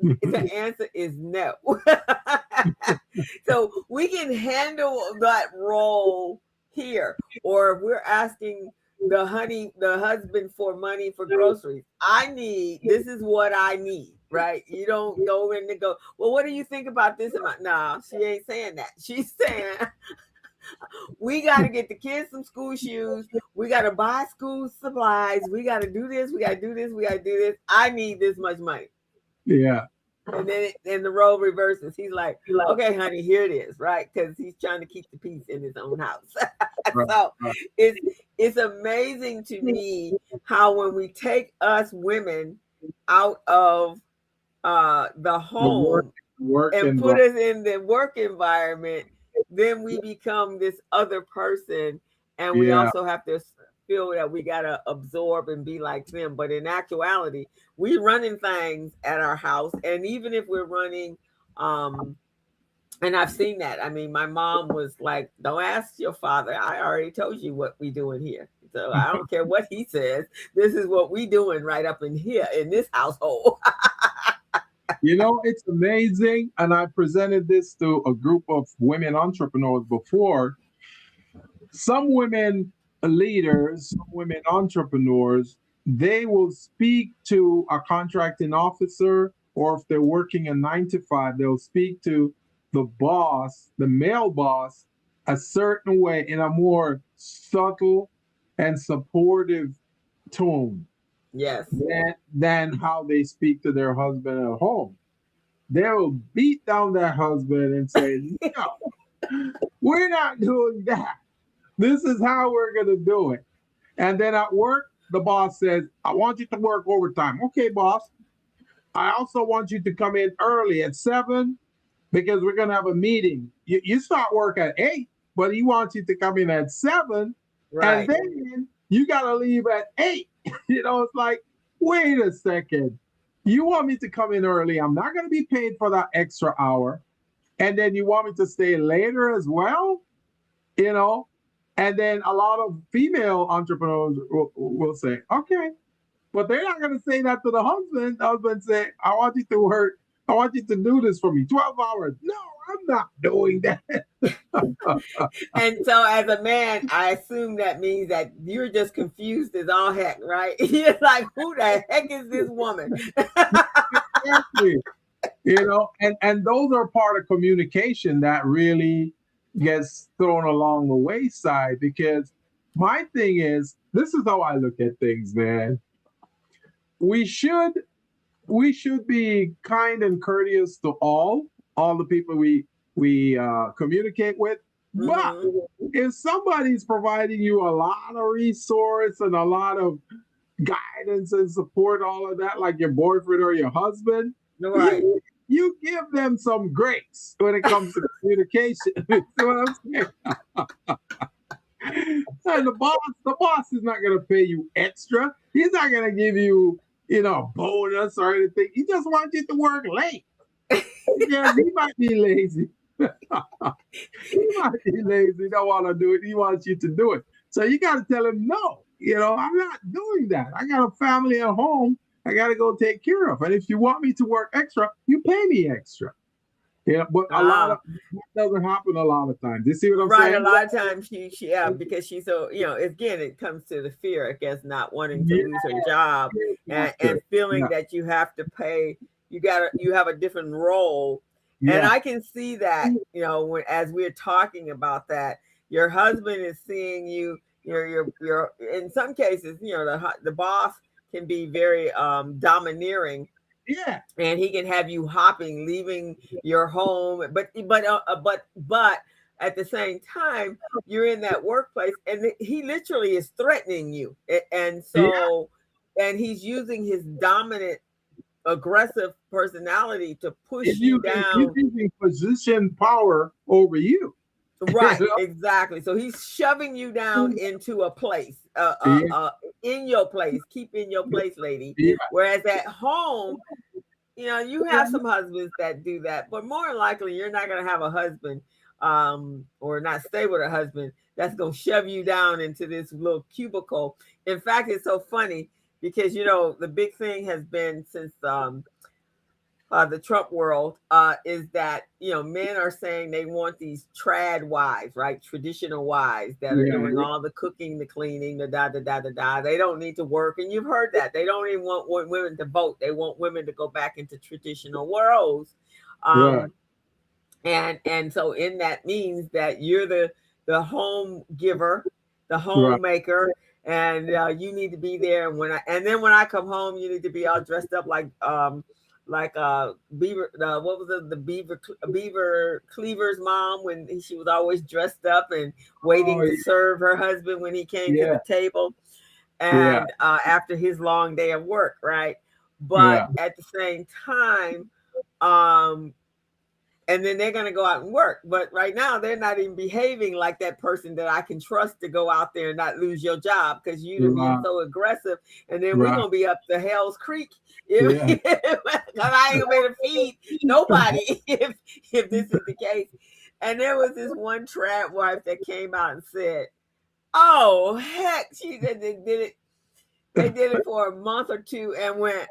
The answer is no. So we can handle that role here. Or if we're asking the husband for money for groceries, this is what I need, right? You don't go in and go, well, what do you think about this amount? No, she ain't saying that. She's saying, we got to get the kids some school shoes. We got to buy school supplies. We got to do this. We got to do this. We got to do this. I need this much money. Yeah. And then the role reverses. He's like, okay, honey, here it is, right? Because he's trying to keep the peace in his own house. So it's amazing to me how when we take us women out of the home and put us in the work environment, then we become this other person, and we also have to feel that we got to absorb and be like them. But in actuality, we running things at our house. And even if we're running, and I've seen that. I mean, my mom was like, don't ask your father. I already told you what we doing here. So I don't care what he says. This is what we doing right up in here in this household. You know, it's amazing. And I presented this to a group of women entrepreneurs before. Some women leaders, some women entrepreneurs, they will speak to a contracting officer, or if they're working a 9 to 5, they'll speak to the boss, the male boss, a certain way in a more subtle and supportive tone. Yes. Than how they speak to their husband at home. They'll beat down their husband and say, no, we're not doing that. This is how we're going to do it. And then at work, the boss says, I want you to work overtime. Okay, boss. I also want you to come in early at 7 because we're going to have a meeting. You start work at 8, but he wants you to come in at 7. Right. And then you got to leave at 8. It's like, wait a second. You want me to come in early. I'm not going to be paid for that extra hour. And then you want me to stay later as well? And then a lot of female entrepreneurs will say, okay, but they're not going to say that to the husband. The husband say, I want you to work. I want you to do this for me. 12 hours. No, I'm not doing that. And so as a man, I assume that means that you're just confused as all heck, right? You're like, who the heck is this woman? Exactly. And those are part of communication that really gets thrown along the wayside, because my thing is, this is how I look at things, man. We should be kind and courteous to all the people we communicate with. But if somebody's providing you a lot of resource and a lot of guidance and support, all of that, like your boyfriend or your husband, right, you give them some grace when it comes to communication. See what I'm saying? And the boss is not going to pay you extra. He's not going to give you, a bonus or anything. He just wants you to work late. Yeah, he might be lazy. He might be lazy. Don't want to do it. He wants you to do it. So you got to tell him, no, I'm not doing that. I got a family at home I got to go take care of. And if you want me to work extra, you pay me extra. Yeah, but a lot of that doesn't happen a lot of times. You see what I'm saying? Right, a lot of times she because she's so, again, it comes to the fear, I guess, not wanting to lose her job and feeling that you have to pay. You have a different role. Yeah. And I can see that, as we're talking about that, your husband is seeing you, you're in some cases, the boss can be very domineering. Yeah. And he can have you hopping, leaving your home, but at the same time, you're in that workplace and he literally is threatening you. And so, and he's using his dominant, aggressive personality to push you down. He's using position power over you. Right, exactly. So he's shoving you down into a place, in your place. Keep in your place, lady. Yeah. Whereas at home, you have some husbands that do that, but more likely you're not going to have a husband, or not stay with a husband that's going to shove you down into this little cubicle. In fact, it's so funny. because the big thing has been since the Trump world is that men are saying they want these trad wives, right? Traditional wives that are Yeah. doing all the cooking, the cleaning, the da da da da da. They don't need to work, and you've heard that. They don't even want women to vote. They want women to go back into traditional roles. Right. Um, and so in that means that you're the home giver, the Right. homemaker, and you need to be there. And then when I come home, you need to be all dressed up like Beaver. What was it? The Beaver Cleaver's mom, when she was always dressed up and Oh waiting to serve her husband when he came to yeah. the table, Yeah. and after his long day of work, right? But Yeah. at the same time, um and then they're going to go out and work. But right now, they're not even behaving like that person that I can trust to go out there and not lose your job because you're being Right. so aggressive. And then we're Right. going to be up the Hell's Creek if Yeah. I ain't going to be able to feed nobody if this is the case. And there was this one trad wife that came out and said, "Oh heck," she said they did it. They did it for a month or two and went,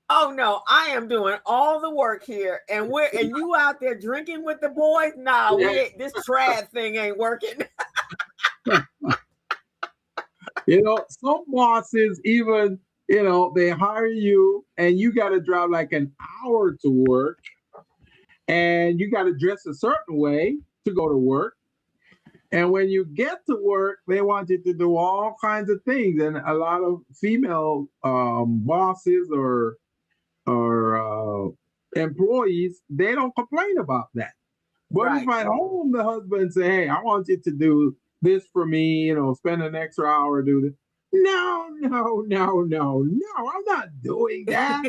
"Oh no, I am doing all the work here, and you out there drinking with the boys? Nah, we ain't, this trad thing ain't working." Some bosses even, they hire you and you got to drive like an hour to work and you got to dress a certain way to go to work. And when you get to work, they want you to do all kinds of things. And a lot of female bosses or employees, they don't complain about that. But if Right. at home the husband say, "Hey, I want you to do this for me, spend an extra hour do this." No, no, no, no, no, I'm not doing that.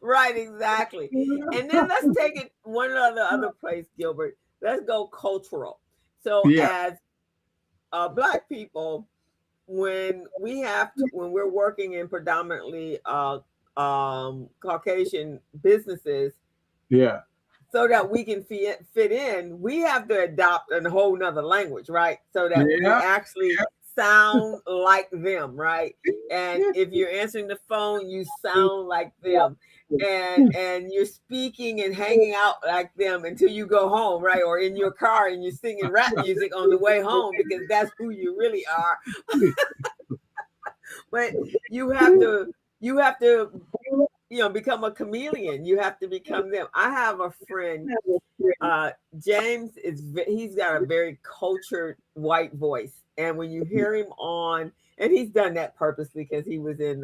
Right, exactly. And then let's take it one other place, Gilbert. Let's go cultural. So Yeah, as Black people, when we're working in predominantly Caucasian businesses, yeah, so that we can fit in, we have to adopt a whole nother language, right? So that we yeah, actually sound like them, right? And if you're answering the phone, you sound like them. And you're speaking and hanging out like them until you go home, right? Or in your car and you're singing rap music on the way home because that's who you really are. But you have to become a chameleon. You have to become them. I have a friend, James he's got a very cultured white voice, and when you hear him on, and he's done that purposely because he in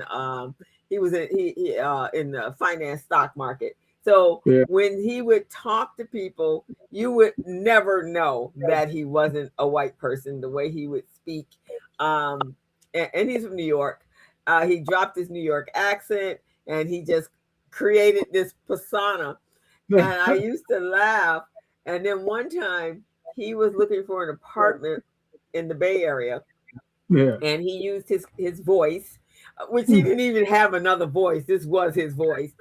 the finance stock market. So yeah, when he would talk to people, you would never know that he wasn't a white person. The way he would speak, and he's from New York. He dropped his New York accent, and he just created this persona. And I used to laugh. And then one time he was looking for an apartment in the Bay Area, yeah. and he used his voice, which he didn't even have another voice. This was his voice.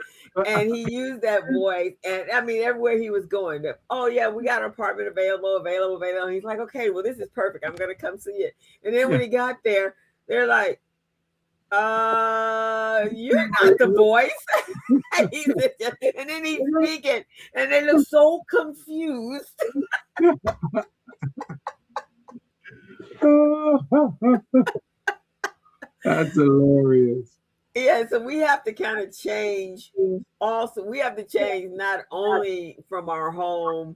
And he used that voice. And I mean, everywhere he was going, "Oh, yeah, we got an apartment available, available, available." And he's like, "Okay, well, this is perfect. I'm going to come see it." And then when he got there, they're like, "You're not the voice." And then he's speaking, and they look so confused. That's hilarious. Yeah, so we have to kind of change. Also, we have to change not only from our home,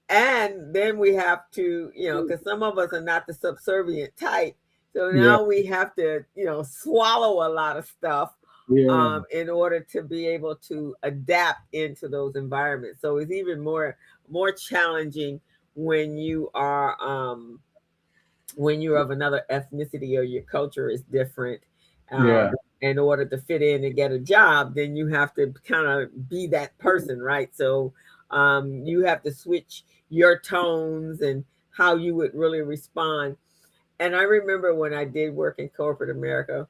and then we have to, because some of us are not the subservient type. So Yeah, now we have to, swallow a lot of stuff yeah, in order to be able to adapt into those environments. So it's even more challenging when you're of another ethnicity or your culture is different. yeah, In order to fit in and get a job, then you have to kind of be that person, right? So you have to switch your tones and how you would really respond. And I remember when I did work in corporate America,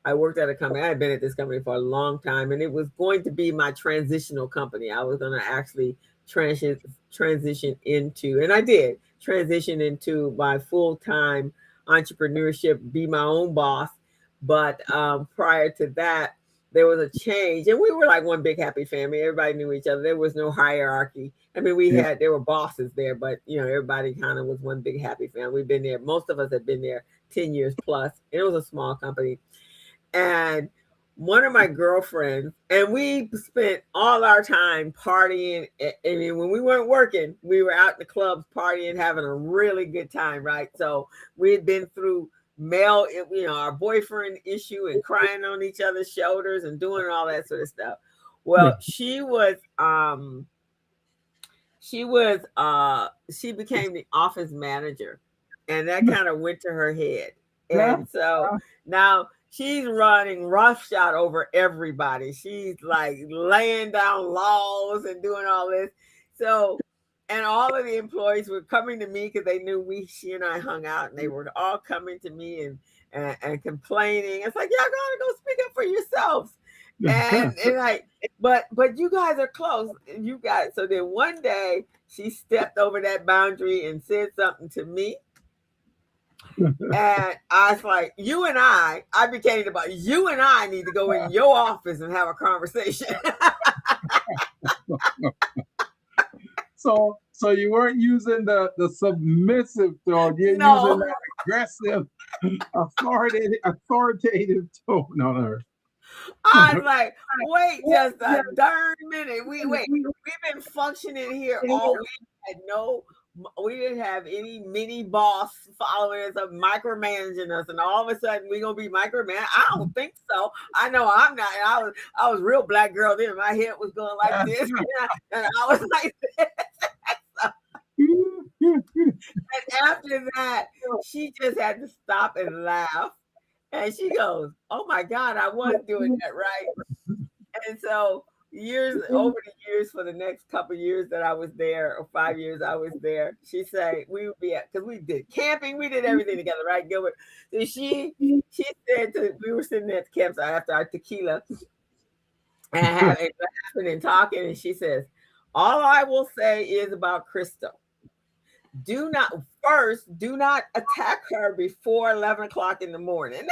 I worked at a company. I had been at this company for a long time, and it was going to be my transitional company. I was going to actually transition into, and I did transition into my full time entrepreneurship, be my own boss. But prior to that, there was a change, and we were like one big happy family. Everybody knew each other. There was no hierarchy. I mean, Yeah. there were bosses there, but everybody kind of was one big happy family. We've been there. Most of us have been there 10 years plus. And it was a small company, and one of my girlfriends, and we spent all our time partying. I mean, when we weren't working, we were out in the clubs partying, having a really good time, right? So we had been through our boyfriend issue and crying on each other's shoulders and doing all that sort of stuff. Well, she became the office manager, and that kind of went to her head. Yeah. And so now she's running roughshod over everybody. She's like laying down laws and doing all this. So, and all of the employees were coming to me because they knew she and I hung out, and they were all coming to me and complaining. It's like, y'all gotta go speak up for yourselves. And like, but you guys are close. You guys. So then one day she stepped over that boundary and said something to me. And I was like, I became about you and I need to go in your office and have a conversation. So you weren't using the submissive tone. You're No. using that aggressive, authoritative tone on her. I was like, wait just a darn minute. We've been functioning here all week. We didn't have any mini boss following us up micromanaging us, and all of a sudden we're gonna be micromanaged. I don't think so. I know I'm not. I was real black girl then. My head was going like this, and I was like this. And after that, she just had to stop and laugh. And she goes, "Oh my God, I was doing that right." And so over the years, for the next couple of years that I was there, or 5 years I was there, she said we would be because we did camping, we did everything together, right, Gilbert? So she said we were sitting at the campsite after our tequila and laughing and talking, and she says, "All I will say is about Crystal. Do not attack her before 11 o'clock in the morning."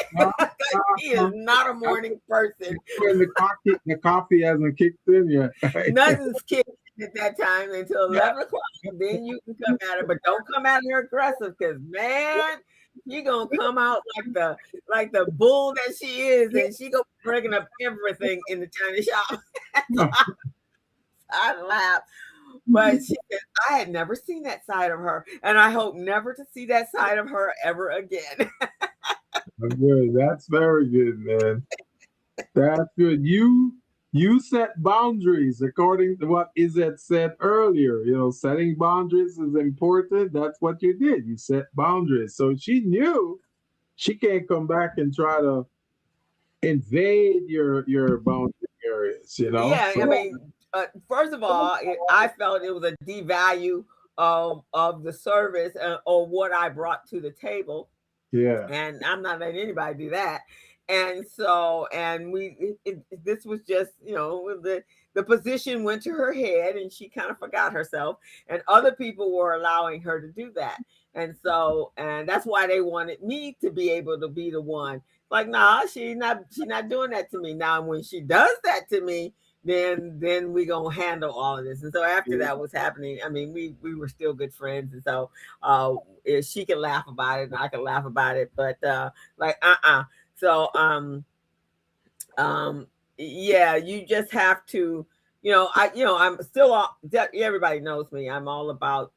She is not a morning person. When the coffee hasn't kicked in yet. Nothing's kicked at that time until 11 o'clock. Then you can come at her, but don't come at her aggressive, because man, you're gonna come out like the bull that she is, and she gonna be breaking up everything in the tiny shop. I laugh. But she said, I had never seen that side of her, and I hope never to see that side of her ever again. Good. That's very good, man. That's good. You set boundaries according to what Izette said earlier. Setting boundaries is important. That's what you did. You set boundaries. So she knew she can't come back and try to invade your boundary areas, Yeah, So, I mean, first of all, I felt it was a devalue of the service or what I brought to the table, yeah. and I'm not letting anybody do that. And so, and this was just, the position went to her head, and she kind of forgot herself, and other people were allowing her to do that. And so, and that's why they wanted me to be able to be the one. Like, nah, she's not doing that to me. Now, when she does that to me, then we gonna handle all of this. And so after that was happening, I mean, we were still good friends. And so if she can laugh about it and I can laugh about it, but so yeah, you just have to, I'm still everybody knows me. I'm all about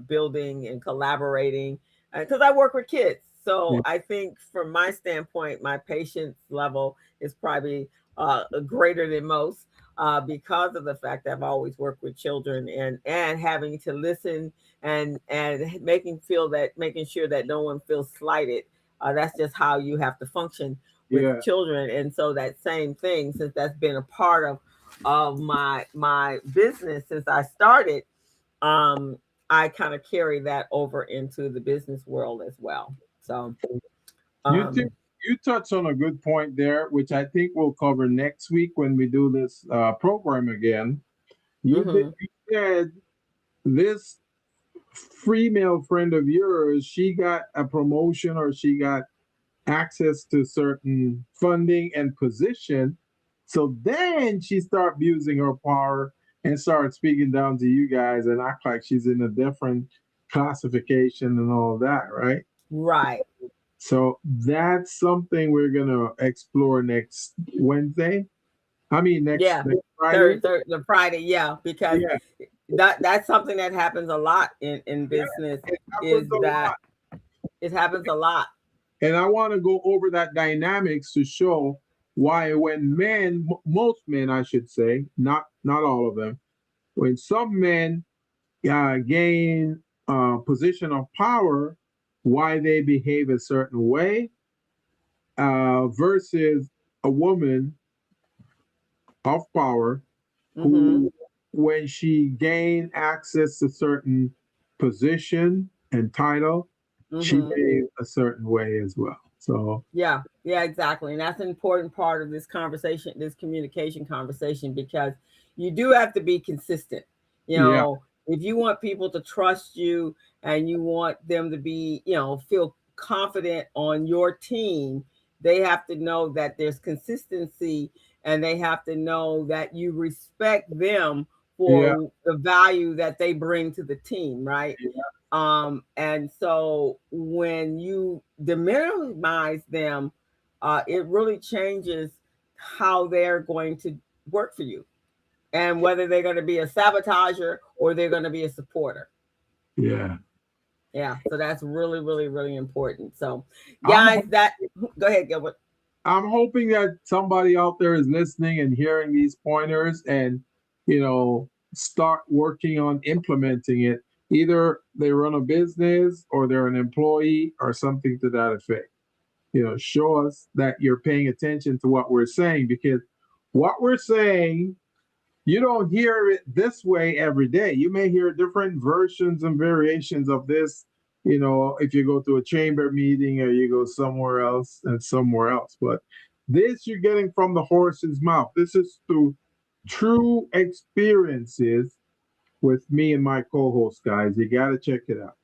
building and collaborating because I work with kids. So I think from my standpoint, my patience level is probably greater than most because of the fact that I've always worked with children and having to listen and making sure that no one feels slighted. That's just how you have to function with children. And so that same thing, since that's been a part of my business since I started, I kind of carry that over into the business world as well. So you touched on a good point there, which I think we'll cover next week when we do this program again. You said this female friend of yours, she got a promotion or she got access to certain funding and position. So then she start abusing her power and start speaking down to you guys and act like she's in a different classification and all that, right? Right. So that's something we're gonna explore next Wednesday. I mean Yeah. next Friday. The Friday, yeah, because Yeah, that's something that happens a lot in yeah, business, it happens is a that lot. it happens a lot. And I want to go over that dynamics to show why when men, most men, I should say, not all of them, when some men gain a position of power, why they behave a certain way, versus a woman of power Mm-hmm. who, when she gained access to certain position and title, she Mm-hmm. behaved a certain way as well. So Yeah, yeah, exactly. And that's an important part of this conversation, this communication conversation, because you do have to be consistent. yeah, If you want people to trust you and you want them to be, feel confident on your team, they have to know that there's consistency, and they have to know that you respect them yeah, for the value that they bring to the team, right? yeah, And so when you deminimize them, it really changes how they're going to work for you, and whether they're going to be a sabotager or they're going to be a supporter. yeah. Yeah, so that's really, really, really important. So, I'm guys, that go ahead, Gilbert. I'm hoping that somebody out there is listening and hearing these pointers and start working on implementing it. Either they run a business or they're an employee or something to that effect. Show us that you're paying attention to what we're saying, because what we're saying, you don't hear it this way every day. You may hear different versions and variations of this, if you go to a chamber meeting or you go somewhere else and somewhere else. But this you're getting from the horse's mouth. This is through true experiences with me and my co-host, guys. You got to check it out.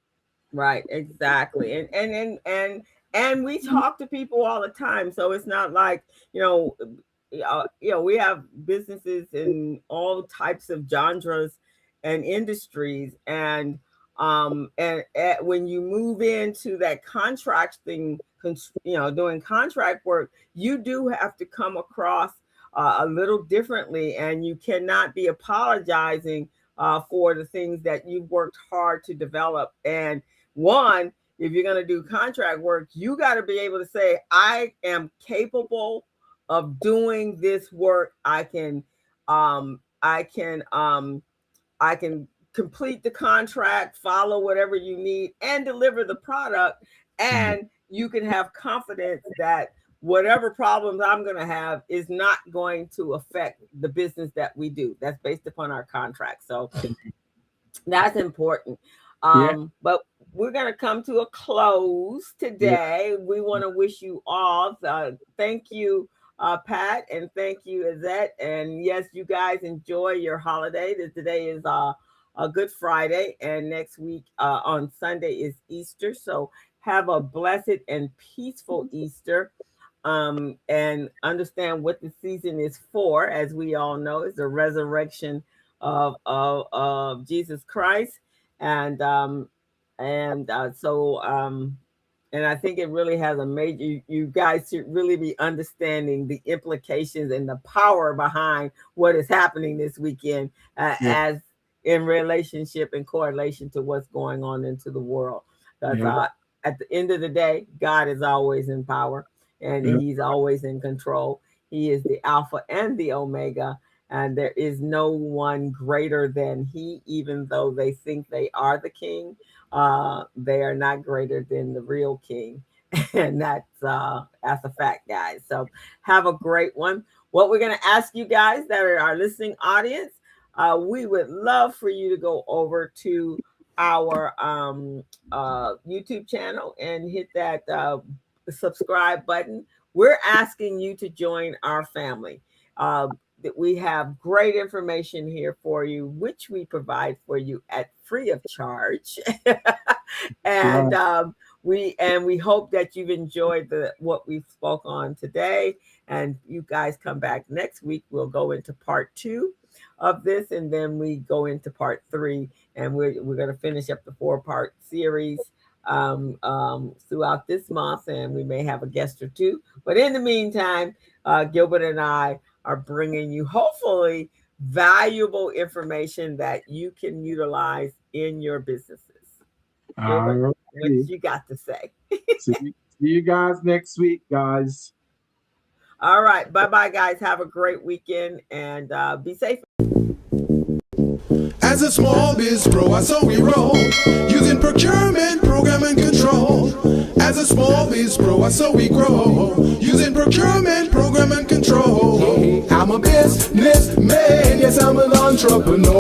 Right, exactly. And we talk to people all the time, so it's not like, we have businesses in all types of genres and industries, and when you move into that contract thing, doing contract work, you do have to come across a little differently, and you cannot be apologizing for the things that you've worked hard to develop. And one, if you're going to do contract work, you got to be able to say, I am capable of doing this work. I can complete the contract, follow whatever you need, and deliver the product. Mhm. And you can have confidence that whatever problems I'm going to have is not going to affect the business that we do. That's based upon our contract. So that's important. Yeah, But we're going to come to a close yeah, today. We want to wish you all thank you, Pat, and thank you, Azette. And yes, you guys enjoy your holiday. Today is a Good Friday, and next week on Sunday is Easter. So have a blessed and peaceful Easter. And understand what the season is for. As we all know, is the resurrection of Jesus Christ, and and I think it really has a major. You guys should really be understanding the implications and the power behind what is happening this weekend, yeah, as in relationship and correlation to what's going on into the world. Because yeah, at the end of the day, God is always in power, and yeah, He's always in control. He is the Alpha and the Omega, and there is no one greater than He. Even though they think they are the King, they are not greater than the real King, and that's a fact, guys. So have a great one. What we're going to ask you guys that are our listening audience, we would love for you to go over to our YouTube channel and hit that subscribe button. We're asking you to join our family. Uh, that we have great information here for you, which we provide for you at free of charge. and Right. we hope that you've enjoyed what we spoke on today. And you guys come back next week. We'll go into part 2 of this, and then we go into part 3, and we're going to finish up the 4-part series throughout this month, and we may have a guest or two. But in the meantime, Gilbert and I are bringing you hopefully valuable information that you can utilize in your businesses. Gilbert, All what right. you got to say? See you guys next week, guys. All right. Bye-bye, guys. Have a great weekend, and be safe. As a small biz pro, so we roll, using procurement, program and control. As a small biz pro, so we grow, using procurement, program and control. I'm a businessman, yes, I'm an entrepreneur.